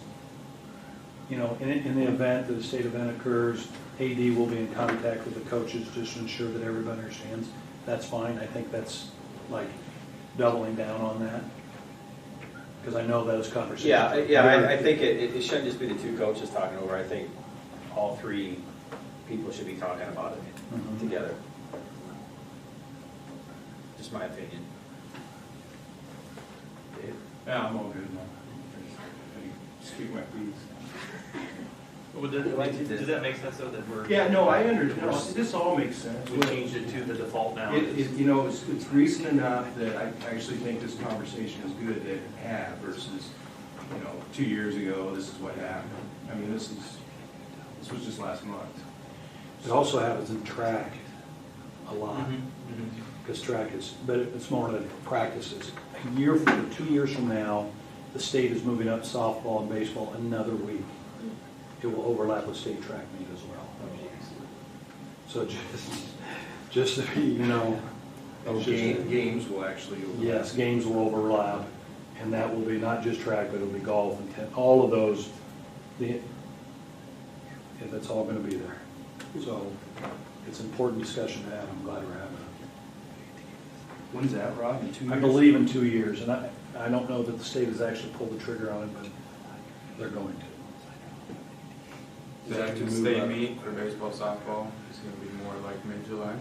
you know, in the event that a state event occurs, AD will be in contact with the coaches just to ensure that everybody understands. That's fine. I think that's like doubling down on that, because I know those conversations. Yeah, I think it shouldn't just be the two coaches talking over. I think all three people should be talking about it together. Just my opinion. Dave? Yeah, I'm all good now. Speak my piece. Does that make sense though, that we're? Yeah, no, I understand. This all makes sense. We changed it to the default now. You know, it's recent enough that I actually think this conversation is good to have versus, you know, 2 years ago, this is what happened. I mean, this was just last month. It also happens in track a lot, because track is, but it's more than practices. 2 years from now, the state is moving up softball and baseball another week. It will overlap with state track meet as well. So just to be, you know. Games will actually overlap. Yes, games will overlap, and that will be not just track, but it'll be golf and tennis, all of those. That's all going to be there. So it's an important discussion to have. I'm glad we're having it. When's that, Rob? In 2 years? I believe in 2 years, and I don't know that the state has actually pulled the trigger on it, but they're going to. Does that mean state meet for baseball, softball? It's going to be more like mid-July?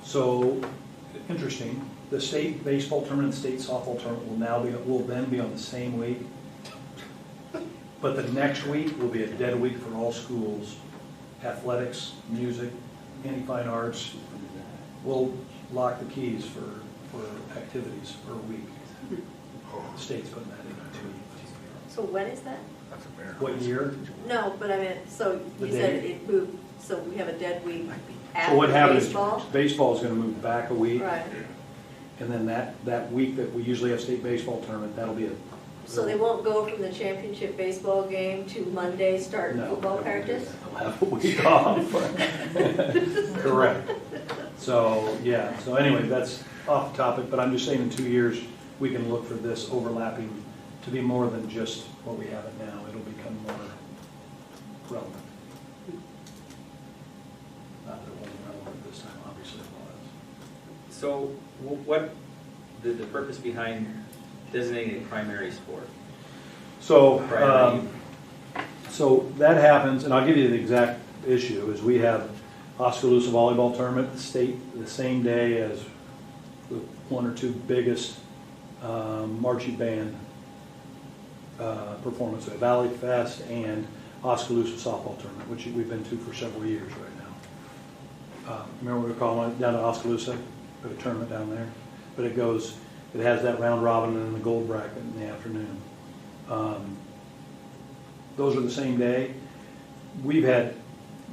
So, interesting, the state baseball tournament, the state softball tournament will then be on the same week. But the next week will be a dead week for all schools. Athletics, music, any fine arts. We'll lock the keys for activities for a week. The state's putting that in there too. So when is that? What year? No, but I mean, so The you said date. it moved, so we have a dead week So after what happens baseball? is baseball is going to move back a week. Right. And then that week that we usually have state baseball tournament, that'll be a. So they won't go from the championship baseball game to Monday start No, football they won't do practice? that. They'll have a week off. Correct. So, yeah, so anyway, that's off topic, but I'm just saying in 2 years, we can look for this overlapping to be more than just what we have it now. It'll become more relevant. Not that it wasn't relevant this time, obviously it was. So what, the purpose behind designating a primary sport? So, Priority. so that happens, and I'll give you the exact issue, is we have Oskaloosa volleyball tournament, the state, the same day as the one or two biggest marching band performance, at Valley Fest and Oskaloosa softball tournament, which we've been to for several years right now. Remember we were calling it down to Oskaloosa, we have a tournament down there, but it has that round robin and then the gold bracket in the afternoon. Those are the same day. We've had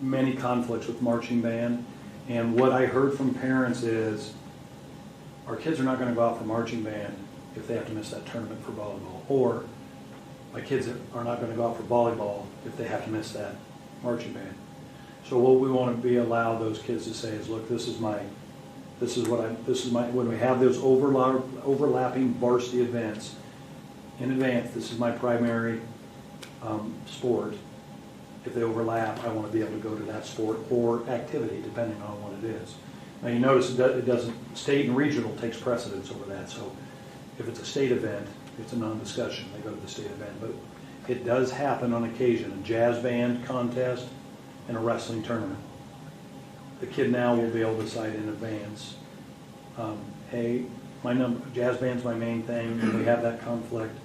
many conflicts with marching band, and what I heard from parents is our kids are not going to go out for marching band if they have to miss that tournament for volleyball, or my kids are not going to go out for volleyball if they have to miss that marching band. So what we want to be allow those kids to say is, look, when we have those overlapping varsity events in advance, this is my primary sport. If they overlap, I want to be able to go to that sport or activity, depending on what it is. Now you notice it doesn't, state and regional takes precedence over that. So if it's a state event, it's a non-discussion. They go to the state event. But it does happen on occasion, a jazz band contest and a wrestling tournament. The kid now will be able to decide in advance, hey, jazz band's my main thing. When we have that conflict,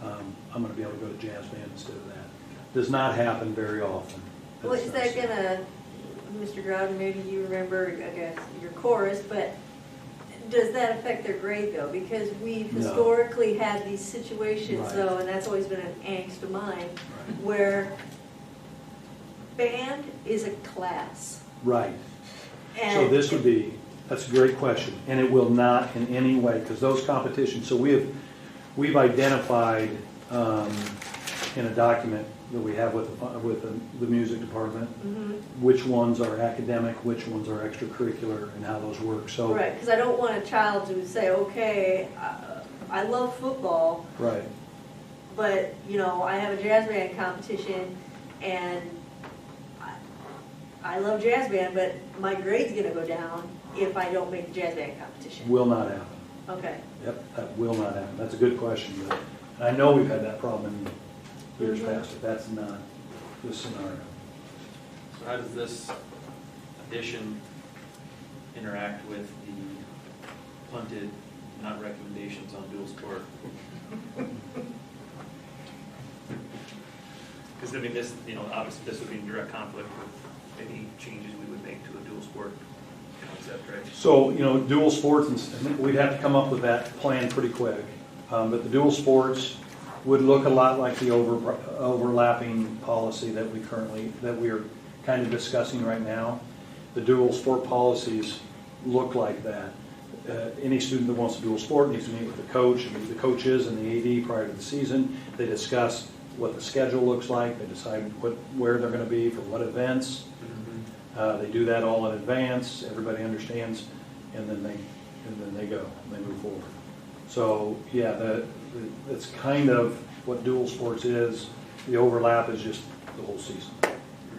I'm going to be able to go to jazz band instead of that. Does not happen very often. Well, is that gonna, Mr. Grouden, maybe you remember, I guess, your chorus, but does that affect their grade though? Because we've No. historically had these situations Right. though, and that's always been an angst of mine, where band is a class. Right. So And this would be, that's a great question, and it will not in any way, because those competitions, so we've identified in a document that we have with the music department, which ones are academic, which ones are extracurricular, and how those work, so. Right, because I don't want a child to say, okay, I love football, Right, but, you know, I have a jazz band competition, and I love jazz band, but my grade's gonna go down if I don't make the jazz band competition. will not happen. Okay. Yep, that will not happen. That's a good question, but I know we've had that problem in years past, but that's not this scenario. So how does this addition interact with the punted, not recommendations on dual sport? Because, I mean, this, you know, obviously this would be in direct conflict with any changes we would make to a dual sport concept, right? So, you know, dual sports, and we'd have to come up with that plan pretty quick. But the dual sports would look a lot like the overlapping policy that we are kind of discussing right now. The dual sport policies look like that. Any student that wants to dual sport needs to meet with the coach, and the coaches and the AD prior to the season. They discuss what the schedule looks like. They decide where they're going to be for what events. They do that all in advance. Everybody understands, and then they go. And they move forward. So yeah, that's kind of what dual sports is. The overlap is just the whole season.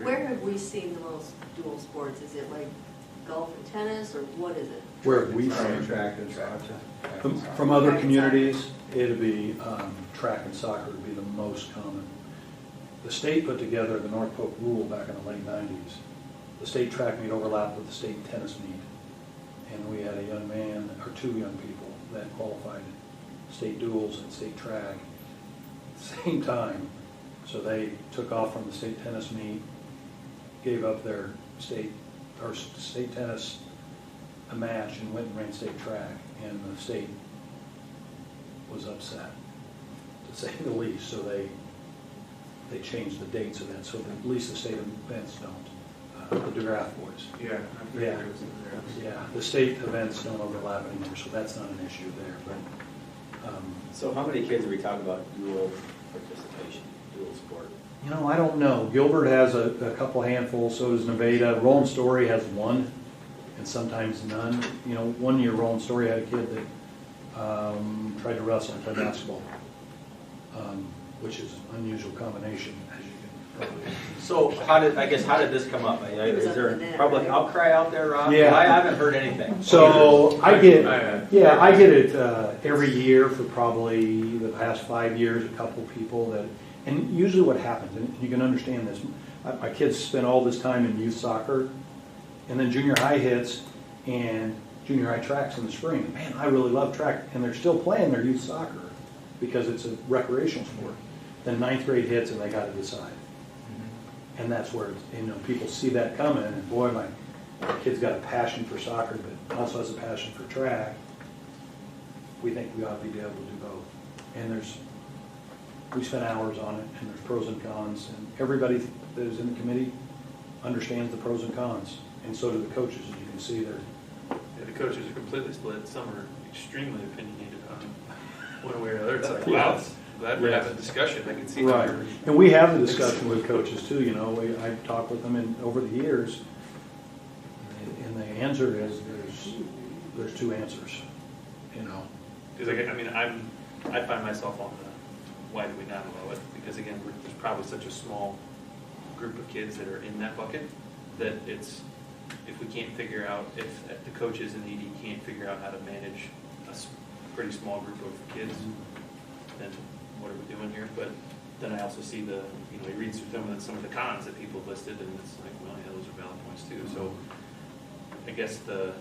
Where have we seen the most dual sports? Is it like golf and tennis, or what is it? Where have we seen Track and soccer. from other Track and communities, it'd be track and soccer would be the most common. The state put together the North Polk rule back in the late 90s. The state track meet overlapped with the state tennis meet. And we had a young man, or two young people, that qualified state duals and state track at the same time. So they took off from the state tennis meet, gave up their state tennis a match, and went and ran state track. And the state was upset, to say the least. So they changed the dates of that, so that at least the state events don't. The draft boys. Yeah. Yeah, the state events don't overlap anymore, so that's not an issue there, but. So how many kids are we talking about dual participation, dual sport? You know, I don't know. Gilbert has a couple handfuls, so does Nevada. Rolling Story has one, and sometimes none. You know, one year Rolling Story had a kid that tried to wrestle and play basketball, which is an unusual combination, as you can probably. So how did this come up? Is there a public outcry out there, Rob? Yeah. I haven't heard anything. So I get it every year for probably the past 5 years, a couple people that, and usually what happens, and you can understand this, my kids spend all this time in youth soccer, and then junior high hits, and junior high tracks in the spring. Man, I really love track, and they're still playing their youth soccer because it's a recreational sport. Then ninth grade hits, and they got to decide. And that's where, you know, people see that coming, and boy, my kid's got a passion for soccer, but also has a passion for track. We think we ought to be able to do both. And we spent hours on it, and there's pros and cons, and everybody that is in the committee understands the pros and cons, and so do the coaches, as you can see there. Yeah, the coaches are completely split. Some are extremely opinionated on one way or another. It's like, wow, glad we're having a discussion. I can see Right, that. and we have the discussion with coaches too, you know, I've talked with them over the years, and the answer is, there's two answers, you know. Because I find myself on the why do we not allow it? Because again, there's probably such a small group of kids that are in that bucket that it's, if we can't figure out, if the coaches and the ED can't figure out how to manage a pretty small group of kids, then what are we doing here? But then I also see you read through some of the cons that people listed, and it's like, well, yeah, those are valid points too. So I guess the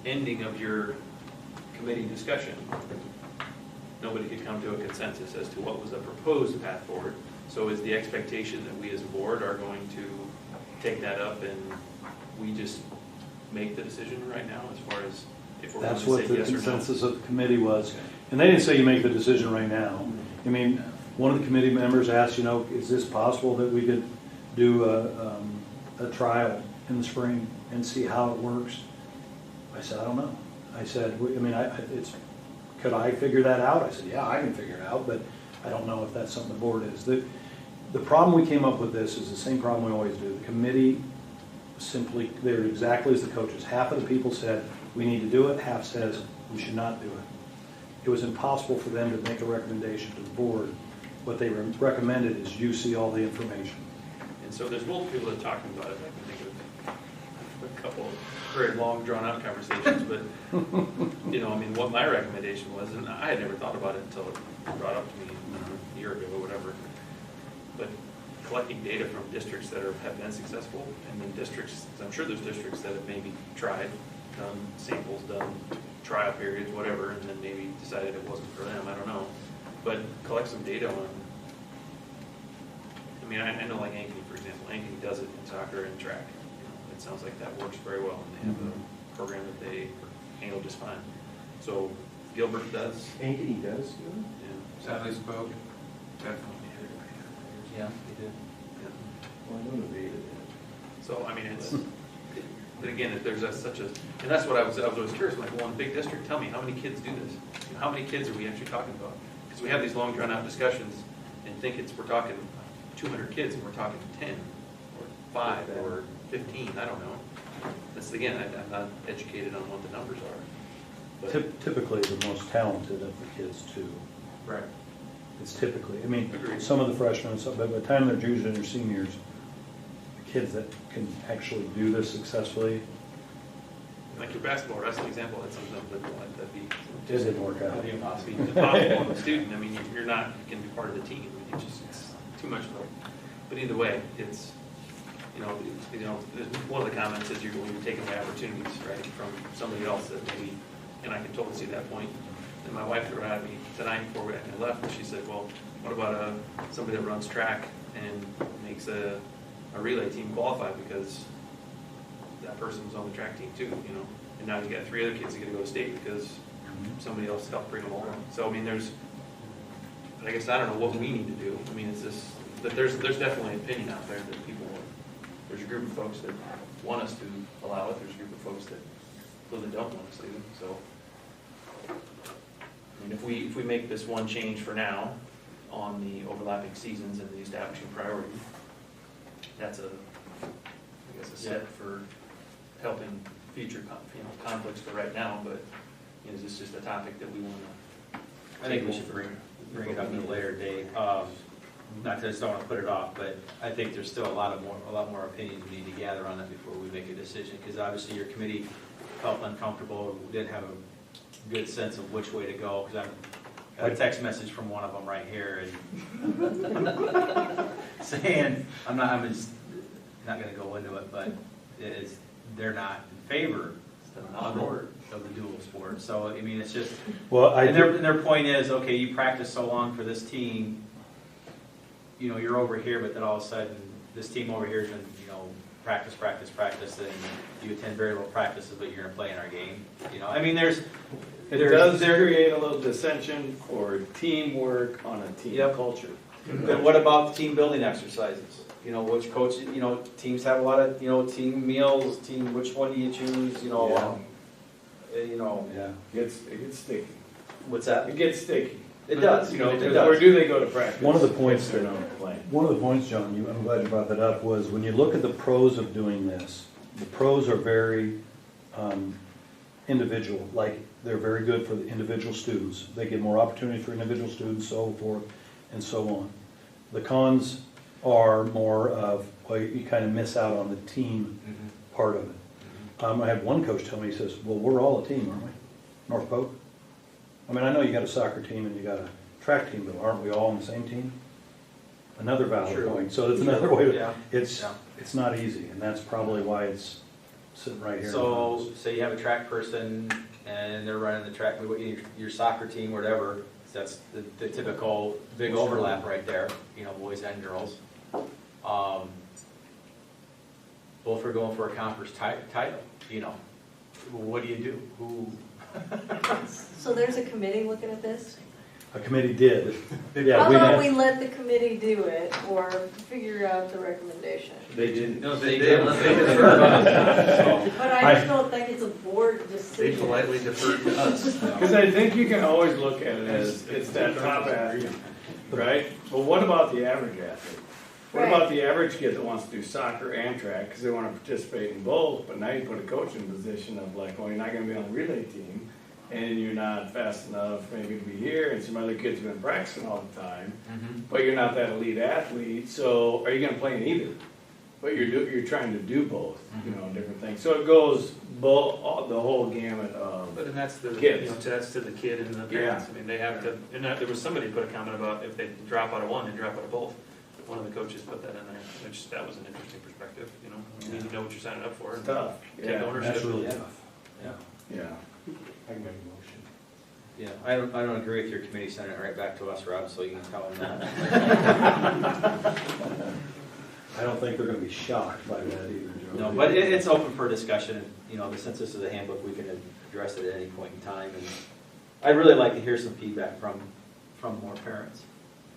ending of your committee discussion, nobody could come to a consensus as to what was the proposed path forward. So is the expectation that we as a board are going to take that up and we just make the decision right now as far as if we're going to say yes or no? That's what the consensus of the committee was. And they didn't say you make the decision right now. I mean, one of the committee members asked, is this possible that we could do a trial in the spring and see how it works? I said, I don't know. I said, could I figure that out? I said, yeah, I can figure it out, but I don't know if that's something the board is. The problem we came up with this is the same problem we always do. The committee simply, they're exactly as the coaches. Half of the people said, we need to do it, half says, we should not do it. It was impossible for them to make a recommendation to the board. What they recommended is you see all the information. And so there's multiple people that are talking about it. I can think of a couple of very long, drawn-out conversations, but, what my recommendation was, and I had never thought about it until it was brought up to me a year ago or whatever, but collecting data from districts that have been successful, and then districts, I'm sure there's districts that have maybe tried, done samples, done trial periods, whatever, and then maybe decided it wasn't for them, I don't know. But collect some data on, I know like Ankeny, for example, Ankeny does it in soccer and track. It sounds like that works very well, and they have a program that they handle just fine. So Gilbert does. Ankeny does, Yeah. Sadly spoke, definitely. Yeah, they did. Well, I know Nevada did. So, it's, but again, if there's such a, and that's what I was always curious, like, well, in a big district, tell me, how many kids do this? How many kids are we actually talking about? Because we have these long drawn out discussions and think we're talking 200 kids and we're talking 10 or 5 or 15, I don't know. That's, again, I'm not educated on what the numbers are. But Typically, the most talented of the kids, too. right. It's typically, Agreed. some of the freshmen, but by the time they're juniors and seniors, the kids that can actually do this successfully, Like your basketball wrestling example, that's something that'd be it didn't work out. It'd be impossible on the student. You're not, you can be part of the team. It's too much of a, but either way, it's, one of the comments is you're taking away opportunities, right, from somebody else that maybe, and I can totally see that point. And my wife threw it at me tonight before I left, and she said, well, what about somebody that runs track and makes a relay team qualify because that person was on the track team too, and now you got 3 other kids that get to go to state because somebody else helped bring them along. So, but I guess I don't know what we need to do. It's just, that there's definitely an opinion out there that people want. There's a group of folks that want us to allow it, there's a group of folks that clearly don't want us to, so. If we make this one change for now on the overlapping seasons and the establishing priority, that's a set for helping future conflicts for right now, but is this just a topic that we want to? I think we should bring it up at a later date. Not that I just don't want to put it off, but I think there's still a lot more opinions we need to gather on that before we make a decision, because obviously your committee felt uncomfortable, didn't have a good sense of which way to go, because I got a text message from one of them right here and saying, I'm just not going to go into it, but they're not in favor of the dual sport. So, it's just, and their point is, okay, you practice so long for this team, you're over here, but then all of a sudden, this team over here is going to, practice, and you attend very little practices, but you're going to play in our game. It does create a little dissension or teamwork on a team culture. But what about the team building exercises? Which coach, teams have a lot of, team meals, which one do you choose, Yeah. It gets sticky. What's that? It gets sticky. It does. It does. Where do they go to practice? One of the points if they're not playing. One of the points, John, I'm glad you brought that up, was when you look at the pros of doing this, the pros are very individual, like they're very good for the individual students. They give more opportunity for individual students, so forth and so on. The cons are more of, you kind of miss out on the team part of it. I had one coach tell me, he says, well, we're all a team, aren't we? North Polk? I know you got a soccer team and you got a track team, but aren't we all on the same team? Another valid point. So it's another way to, it's not easy, and that's probably why it's sitting right here. So, say you have a track person and they're running the track, your soccer team, whatever, that's the typical big overlap right there, boys and girls. Both are going for a conference title, what do you do? Who? So there's a committee looking at this? A committee did. Yeah, How we about met. we let the committee do it, or figure out the recommendation? They didn't. No, They they did. deferred. But I just don't think it's a board They decision. politely deferred to us. Because I think you can always look at it as, it's that top athlete, right? But what about the average athlete? What about the average kid that wants to do soccer and track, because they want to participate in both, but now you put a coach in a position of like, well, you're not gonna be on the relay team, and you're not fast enough maybe to be here, and some other kids have been practicing all the time, but you're not that elite athlete, so are you gonna play in either? But you're trying to do both, you know, different things. So it goes both, the whole gamut of. But and that's the, Kids. you know, that's to the kid and the parents. I mean, they have to, and there was somebody put a comment about if they drop out of one, they drop out of both. One of the coaches put that in there, which that was an interesting perspective, you know. You need to know what you're signing up for. It's and tough. Take Yeah. ownership. That's really tough. Yeah. I can make a motion. Yeah, I don't agree with your committee sending it right back to us, Rob, so you can tell them that. I don't think they're gonna be shocked by that either, Joe. No, but it's open for discussion, you know, since this is a handbook, we can address it at any point in time, and I'd really like to hear some feedback from more parents,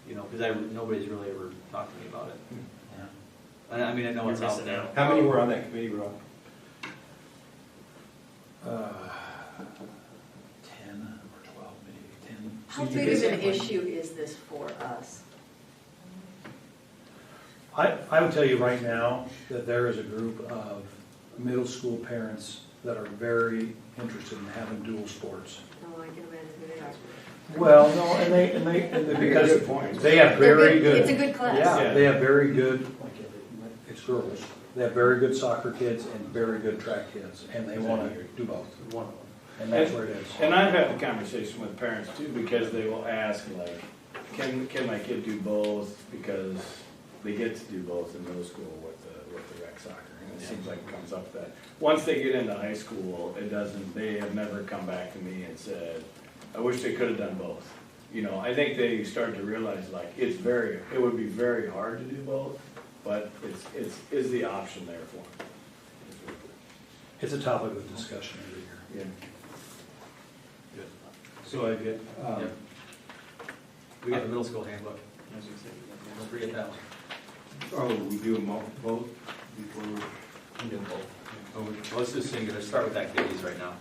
you know, because nobody's really ever talked to me about it. And I mean, I know it's out there. How many were on that committee, Rob? 10 or 12, maybe 10. How big of an issue is this for us? I would tell you right now that there is a group of middle school parents that are very interested in having dual sports. Oh, I can imagine who they are. Well, no, and they because Good point. they have very good. It's a good class. Yeah, they have very good, it's girls. They have very good soccer kids and very good track kids, and they want to do both. One of them. And that's where it is. And I've had the conversation with parents too, because they will ask like, can my kid do both? Because they get to do both in middle school with the rec soccer. And it seems like it comes up that, once they get into high school, they have never come back to me and said, I wish they could have done both. You know, I think they start to realize like, it would be very hard to do both, but is the option there for them. It's a topic of discussion every year. Yeah. So I get, Yeah. We got the middle school handbook, as you said, don't forget that one. we do them both before we. We did both. Well, let's just singular, start with activities right now.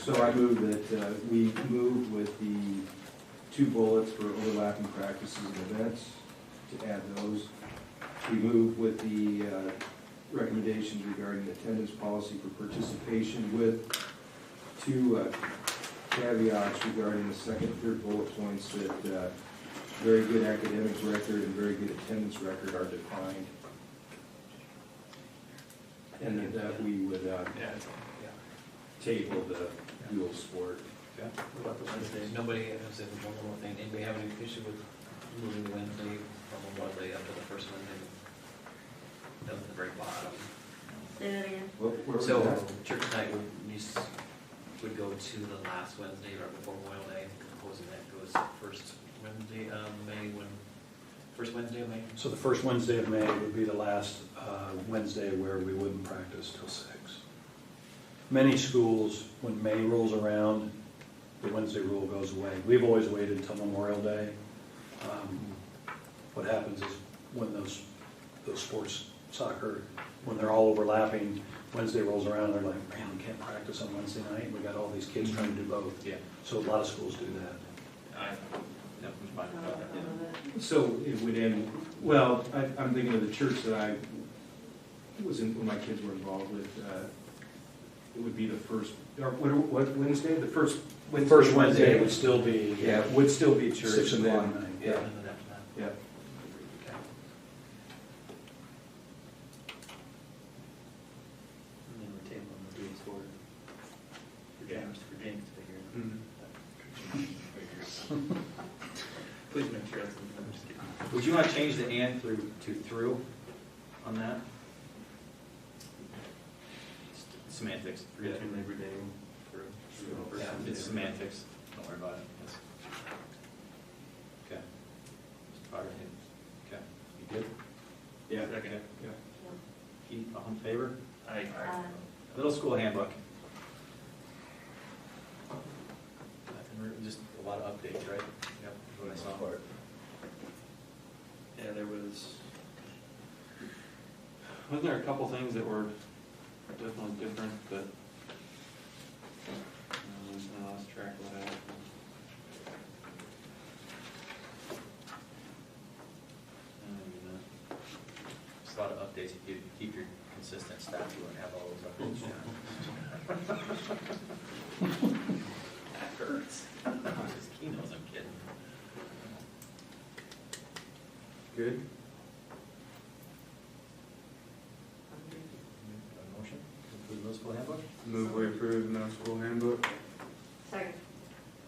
So I move that we move with the 2 bullets for overlapping practices and events, to add those. We move with the recommendations regarding attendance policy for participation with 2 caveats regarding the second, third bullet points that very good academic record and very good attendance record are defined. And that we would table the dual sport. Okay. What about the Wednesday? Nobody has one more thing. Anybody have any issue with moving the Wednesday from a Wednesday up to the first Wednesday? Down at the very bottom. Say that again? Where was So that? church night would go to the last Wednesday right before Memorial Day. Proposing that goes first Wednesday of May first Wednesday of May. So the first Wednesday of May would be the last Wednesday where we wouldn't practice till 6. Many schools, when May rolls around, the Wednesday rule goes away. We've always waited until Memorial Day. What happens is when those sports, soccer, when they're all overlapping, Wednesday rolls around, they're like, man, we can't practice on Wednesday night. We got all these kids trying to do both. Yeah. So a lot of schools do that. I'm fine with that, yeah. So it would end, well, I'm thinking of the church that I was in, when my kids were involved with, it would be the first, or what Wednesday? The first Wednesday? First Wednesday would still be. Yeah, would still be church. 6 and o'clock then- night. Yeah, And then after that. yeah. Okay. And then we're tabling the dual sport for James to figure. Please make sure that's, I'm just kidding. Would you want to change the and to through on that? Semantics, forget it. Between Labor Day through. Yeah, it's semantics, don't worry about it. Yes. Okay. Mr. Potter, okay, you good? Yeah. Okay. Keith, all in favor? Aye. Middle school handbook. Just a lot of updates, right? Yep. what I saw. Yeah, wasn't there a couple things that were definitely different, but I lost track of what I had. Just a lot of updates. If you keep your consistent staff, you wouldn't have all those updates. That hurts. Just he knows I'm kidding. Good. Motion to approve middle school handbook? Move we approve middle school handbook. Second.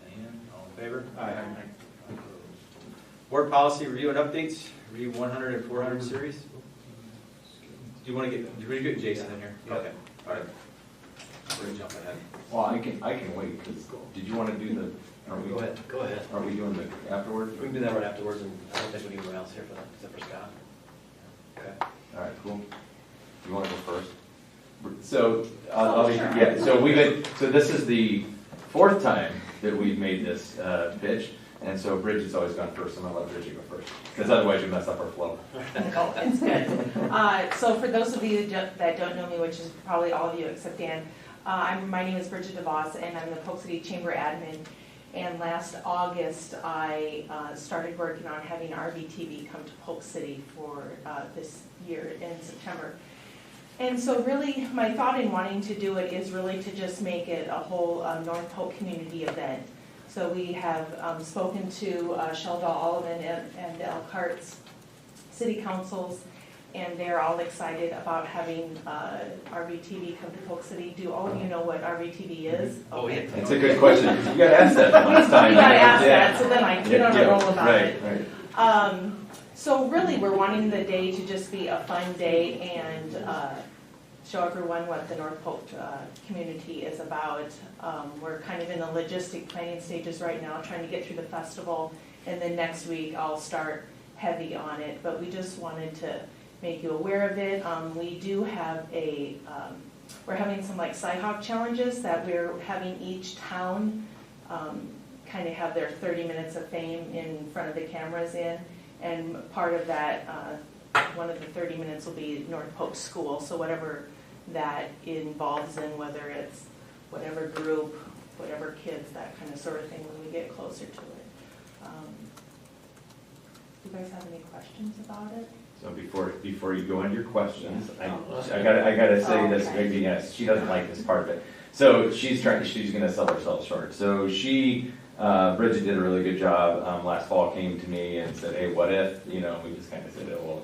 Diane, all in favor? Aye. Board policy review and updates, review 100 and 400 series. Do you want to get Jason in here? Okay, all right. We're gonna jump ahead. Well, I can wait, because did you want to do the, Go ahead. are we doing the afterwards? We can do that right afterwards, and I don't think we need anyone else here for that, except for Scott. Okay. All right, cool. You want to go first? So, so this is the fourth time that we've made this pitch, and so Bridget's always gone first. I'm gonna let Bridget go first, because otherwise you mess up our flow. It's good. So for those of you that don't know me, which is probably all of you except Dan, my name is Bridget DeVos, and I'm the Polk City Chamber Admin. And last August, I started working on having RVTV come to Polk City for this year in September. And so really, my thought in wanting to do it is really to just make it a whole North Polk community event. So we have spoken to Sheldon Olivan and Elkhart's city councils, and they're all excited about having RVTV come to Polk City. Do all of you know what RVTV is? Oh, yeah. It's a good question. You got to ask that last time. You got to ask that, so then I get on a roll about right, it. Right. So really, we're wanting the day to just be a fun day and show everyone what the North Polk community is about. We're kind of in the logistic planning stages right now, trying to get through the festival, and then next week I'll start heavy on it. But we just wanted to make you aware of it. We do have we're having some like Cyhawk challenges that we're having each town kind of have their 30 minutes of fame in front of the cameras in. And part of that, one of the 30 minutes will be North Polk School. So whatever that involves in, whether it's whatever group, whatever kids, that kind of sort of thing when we get closer to it. Do you guys have any questions about it? So before you go into your questions, I gotta say this, Okay. maybe yes, she doesn't like this part of it. So she's gonna sell herself short. So Bridget did a really good job. Last fall came to me and said, hey, what if, we just kind of said, oh,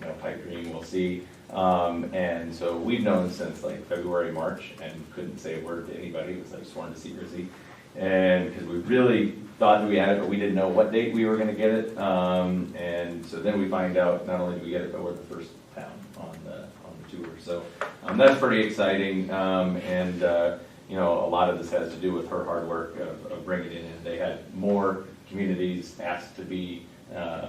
well, pipe dream, we'll see. And so we've known since like February, March, and couldn't say a word to anybody. It was like sworn to secrecy. And because we really thought that we had it, but we didn't know what date we were going to get it. And so then we find out not only do we get it, but we're the first town on the tour. So that's pretty exciting. A lot of this has to do with her hard work of bringing it in. They had more communities asked to be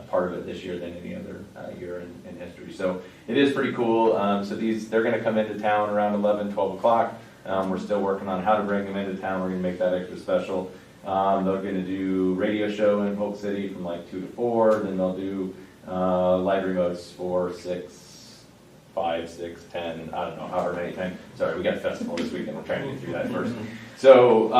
part of it this year than any other year in history. So it is pretty cool. So they're going to come into town around 11, 12 o'clock. We're still working on how to bring them into town. We're going to make that extra special. They're going to do radio show in Polk City from like 2 to 4. Then they'll do live remotes 4, 6, 5, 6, 10, I don't know, however many times. Sorry, we got a festival this weekend. We're trying to get through that first. So,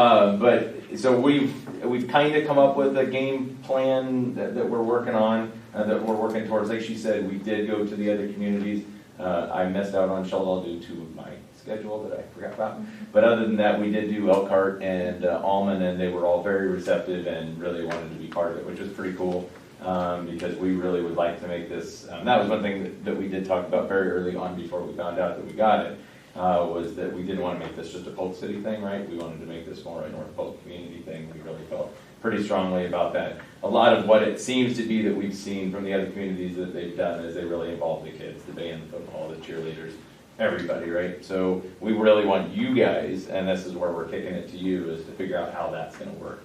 so we've kind of come up with a game plan that we're working on, that we're working towards. Like she said, we did go to the other communities. I missed out on Sheldon due to my schedule that I forgot about. But other than that, we did do Elkhart and Almond, and they were all very receptive and really wanted to be part of it, which was pretty cool. Because we really would like to make this, that was one thing that we did talk about very early on before we found out that we got it, was that we didn't want to make this just a Polk City thing, right? We wanted to make this more a North Polk community thing. We really felt pretty strongly about that. A lot of what it seems to be that we've seen from the other communities that they've done is they really involve the kids, the band, the football, the cheerleaders, everybody, right? So we really want you guys, and this is where we're kicking it to you, is to figure out how that's going to work.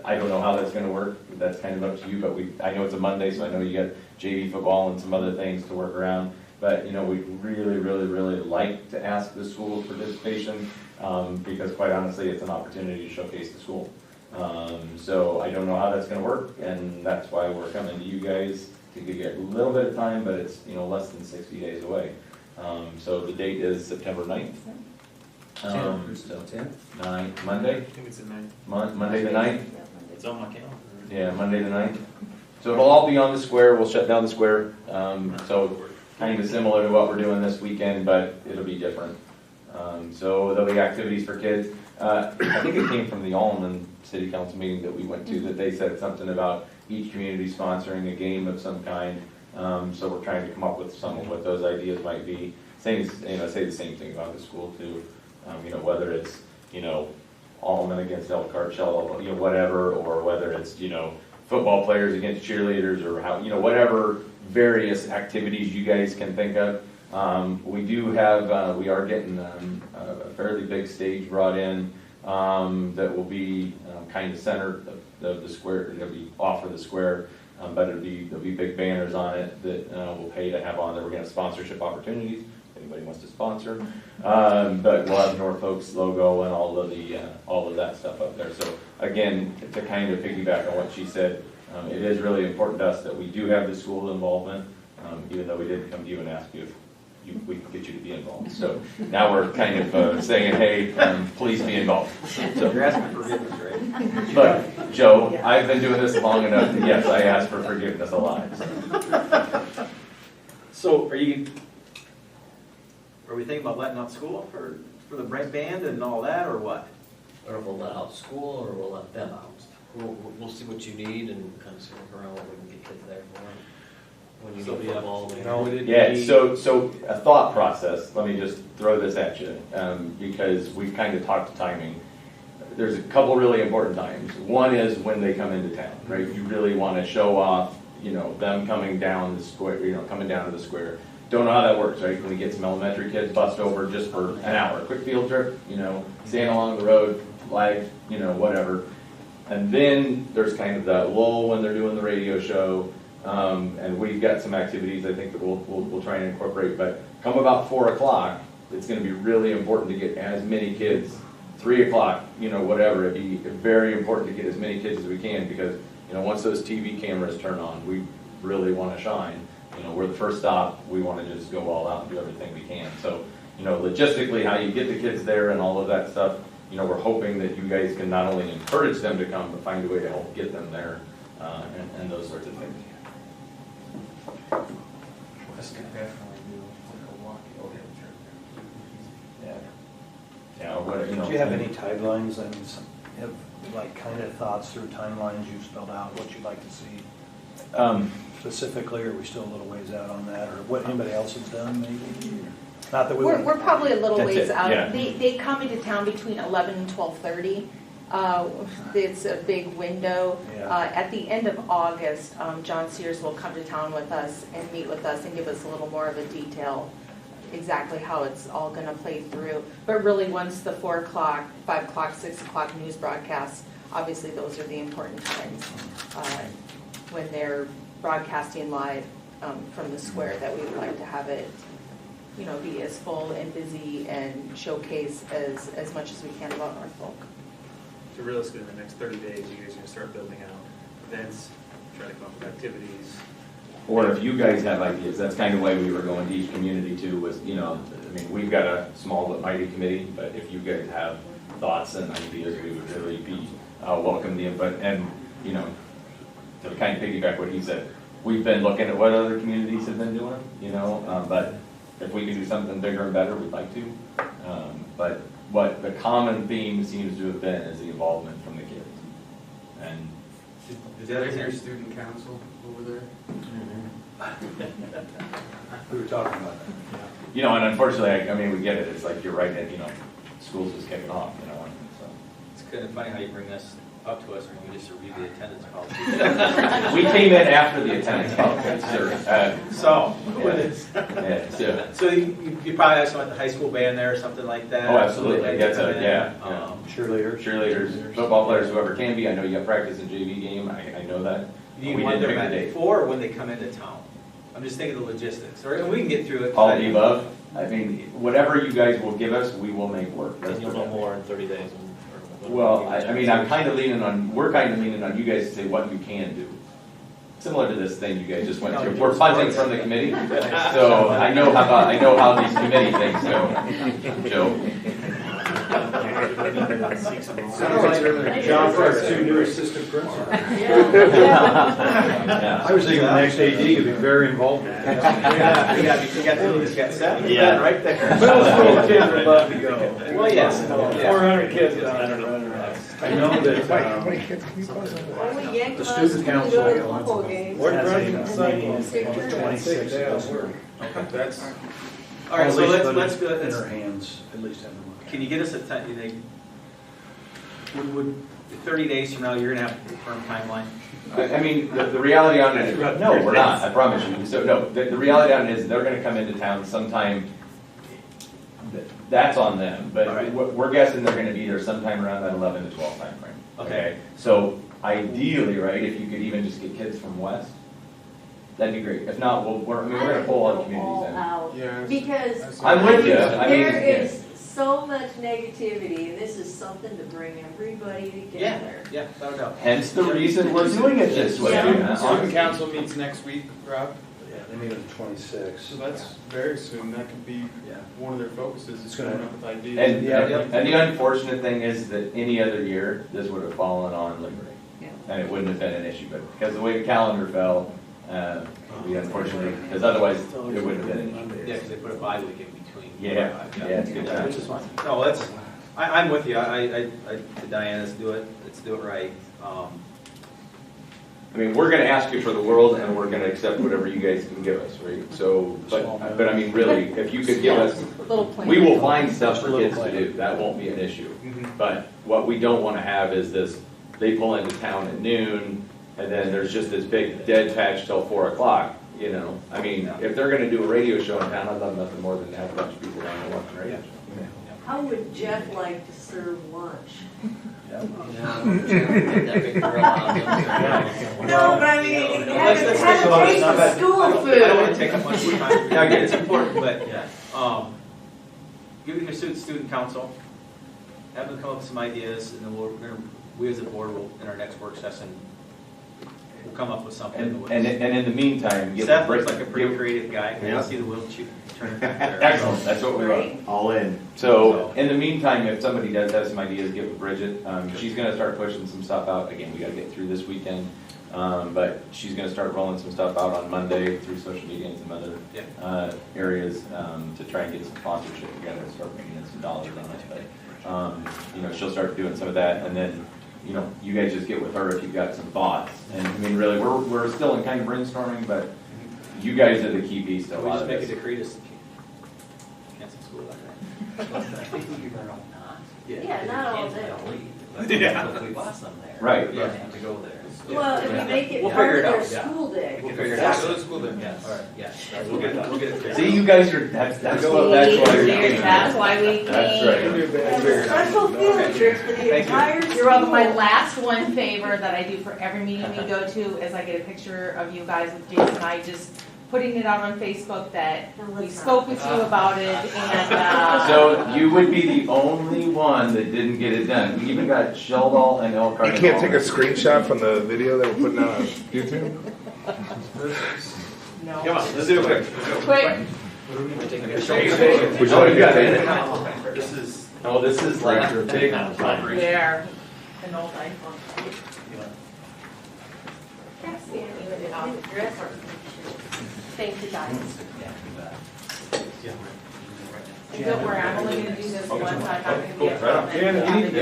I don't know how that's going to work. That's kind of up to you, but I know it's a Monday, so I know you got JV football and some other things to work around. But, we'd really, really, really like to ask the school participation because, quite honestly, it's an opportunity to showcase the school. So I don't know how that's gonna work, and that's why we're coming to you guys to give you a little bit of time, but it's, less than 60 days away. So the date is September 9th. So 9th, Monday? I think it's the 9th. Monday the 9th? It's on my calendar. Yeah, Monday the 9th. So it'll all be on the square, we'll shut down the square. So kind of similar to what we're doing this weekend, but it'll be different. So there'll be activities for kids. I think it came from the Allman City Council meeting that we went to, that they said something about each community sponsoring a game of some kind. So we're trying to come up with some of what those ideas might be. Same, say the same thing about the school too. Whether it's, Allman against Elkhart, Shell, whatever, or whether it's, football players against cheerleaders, or how, whatever various activities you guys can think of. We do have, we are getting a fairly big stage brought in that will be kind of centered of the square. It'll be off of the square, but there'll be big banners on it that we'll pay to have on there. We're going to have sponsorship opportunities. Anybody wants to sponsor, but we'll have Norfolk's logo and all of that stuff up there. So again, to kind of piggyback on what she said, it is really important to us that we do have the school involvement, even though we didn't come to you and ask you if we could get you to be involved. So now we're kind of saying, hey, please be involved. So You're asking for forgiveness, right? Look, Joe, I've been doing this long enough that yes, I ask for forgiveness a lot. So are we thinking about letting out school for the band and all that, or what? Or we'll let out school, or we'll let them out. We'll see what you need and kind of circle around what we can get kids there for. When you need football. Yeah, so a thought process, let me just throw this at you, because we've kind of talked timing. There's a couple really important times. One is when they come into town, right? You really want to show off, them coming down the square, coming down to the square. Don't know how that works, right? Can we get some elementary kids bust over just for an hour, quick field trip, stand along the road, flag, whatever. And then there's kind of that lull when they're doing the radio show. And we've got some activities I think that we'll try and incorporate. But come about 4 o'clock, it's going to be really important to get as many kids. 3 o'clock, whatever. It'd be very important to get as many kids as we can, because once those TV cameras turn on, we really want to shine. We're the first stop. We want to just go all out and do everything we can. So, logistically, how you get the kids there and all of that stuff, we're hoping that you guys can not only encourage them to come, but find a way to help get them there, and those sorts of things. This could definitely do like a walk. Yeah, what, Do you have any timelines? I mean, have like kind of thoughts through timelines you spelled out, what you'd like to see? Specifically, are we still a little ways out on that, or what anybody else has done maybe? Not that We're probably a little That's ways it, out. yeah. They come into town between 11 and 12:30. It's a big window. Yeah. At the end of August, John Sears will come to town with us and meet with us and give us a little more of a detail, exactly how it's all going to play through. But really, once the 4 o'clock, 5 o'clock, 6 o'clock news broadcasts, obviously those are the important times when they're broadcasting live from the square, that we would like to have it, be as full and busy and showcase as much as we can about Norfolk. So realistically, in the next 30 days, you guys are going to start building out events, try to come up with activities. Or if you guys have ideas, that's kind of the way we were going to each community too, was, we've got a small but mighty committee, but if you guys have thoughts and ideas, we would really be welcome the input. And, to kind of piggyback what he said, we've been looking at what other communities have been doing, but if we can do something bigger and better, we'd like to. But what the common theme seems to have been is the involvement from the kids. And is that in your student council over there? We were talking about that. and unfortunately, we get it. It's like you're right at, school's just kicking off, so. It's kind of funny how you bring this up to us when we just review the attendance policy. We came in after the attendance policy, sir. So you probably have some at the high school band there or something like that? Oh, absolutely. That's Cheerleaders, football players, whoever can be. I know you have practice in JV game. I know that. Do you want them at before or when they come into town? I'm just thinking of the logistics, or we can get through it. All of the above. Whatever you guys will give us, we will make work. And you'll know more in 30 days. Well, I mean, we're kind of leaning on you guys to say what you can do. Similar to this thing you guys just went through. We're punting from the committee, so I know how these committee things go. Joe? John for our two new assistant principals. I was thinking the next AD could be very involved. You got seven? Yeah. Right there. Middle school kids would love to go. Well, yes. 400 kids down there running around. I know that Only yank the us student to council go to the football games. What has president's a meeting on cycle? the 26th of this week. That's, All right, so At least let's put go, it in let's, our hands, at least have a look. can you get us a time, you think, would 30 days from now, you're gonna have a firm timeline? I mean, the reality on it is, no, we're not, I promise you. So, no, the reality on it is they're gonna come into town sometime, that's on them. But Alright. we're guessing they're gonna be there sometime around that 11 to 12 timeframe. Okay. So ideally, right, if you could even just get kids from west, that'd be great. If not, we're gonna pull all the communities in. Out. yeah. Because I'm with you. I mean, there yeah. is so much negativity, and this is something to bring everybody together. Yeah, without a doubt. Hence the reason we're doing it this way. Yeah. Student council meets next week, Rob, Yeah, they meet on the 26th. so that's very soon, that could be Yeah. one of their focuses, is It's gonna- coming up with ideas. And the unfortunate thing is that any other year, this would have fallen on Labor Day. Yeah. And it wouldn't have been an issue, but because the way the calendar fell, we unfortunately, because otherwise it wouldn't have been an issue. Yeah, because they put a bye week in between. Yeah, it's a good time. Which is fine. No, that's, I'm with you, to Diane, let's do it right. I mean, we're gonna ask you for the world and we're gonna accept whatever you guys can give us, right? So, but I mean, really, if you could give us, Little plan. we will find stuff for kids to do, that won't be an issue. But what we don't wanna have is this, they pull into town at noon, and then there's just this big dead patch till 4 o'clock, you know? I mean, if they're gonna do a radio show in town, I'd love nothing more than to have a bunch of people down there watching radio. How would Jeff like to serve lunch? No, but I mean, have a taste of school I don't want to food. take up much more time. Yeah, again, it's important, but, give it your student council, have them come up with some ideas, and then we as a board will, in our next work session, we'll come up with something. And in the meantime, give Seth a looks like a pretty creative guy, can you see the wheel turning back there? Excellent, that's what we want, all in. So, in the meantime, if somebody does have some ideas, get with Bridget. She's gonna start pushing some stuff out. Again, we gotta get through this weekend. But she's gonna start rolling some stuff out on Monday through social media and some other areas to try and get some sponsorship together and start bringing in some dollars on it. But, you know, she'll start doing some of that, and then, you know, you guys just get with her if you've got some thoughts. And I mean, really, we're still in kind of brainstorming, but you guys are the key piece to a We lot just of make a this. decree to cancel school like that. I think we better not. Yeah, not all Kids day. might leave. Yeah. If we lost them there. Right. We don't have to go there. Well, if we make it We'll part figure of it their out, yeah. school day. We'll figure it out. School day. Yes, All right. yes. We'll get it figured See, out. you guys are, that's why you're doing That's that. why we That's came. right. Have a special field trip for the Thank you. entire school. You're welcome. My last one favor that I do for every meeting we go to is I get a picture of you guys with Jason and I just putting it out on Facebook that we spoke with you about it and, So you would be the only one that didn't get it done. We even got Sheldon and Elkhart. You can't take a screenshot from the video that we're putting out on YouTube? no. Come on, let's do it quick. Quick. Oh, you got it. This is like a big operation. There. An old iPhone. Thank you guys. And don't worry, I'm only gonna do this one time, I'm not gonna be a comment.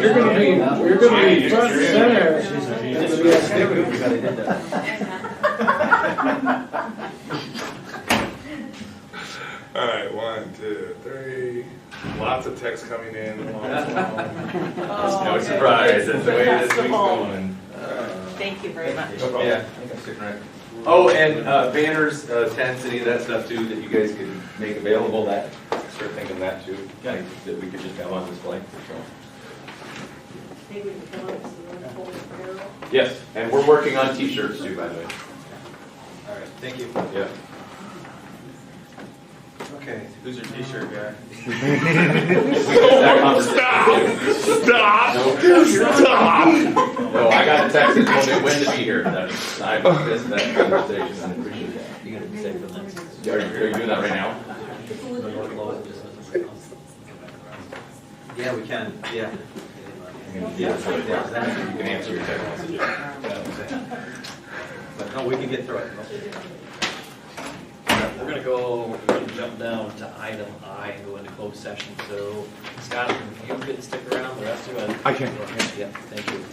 You're gonna be front and center. All right, 1, 2, 3. Lots of text coming in. No surprise, that's the way this week's going. Thank you very much. Yeah, I think I'm sticking right. Oh, and banners, tents, any of that stuff too, that you guys could make available, that, start thinking that too, like, that we could just have on display, so. Maybe we can come up with some wonderful apparel. Yes, and we're working on t-shirts too, by the way. All right, thank you. Yeah. Okay, who's your t-shirt guy? Stop! No, I got a text that told me when to be here. I missed that conversation, I appreciate that. You gotta be safe for them. Are you doing that right now? Yeah, we can, yeah. Yeah, so you can answer your text messages. But no, we can get through it. We're gonna jump down to item I and go into closed session. So, Scott, if you could stick around, the rest of you. I can. Yeah, thank you.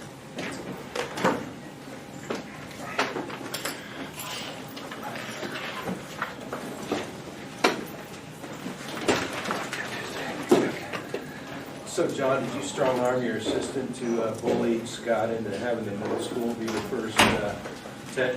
So John, did you strong arm your assistant to bully Scott into having the middle school be the first tech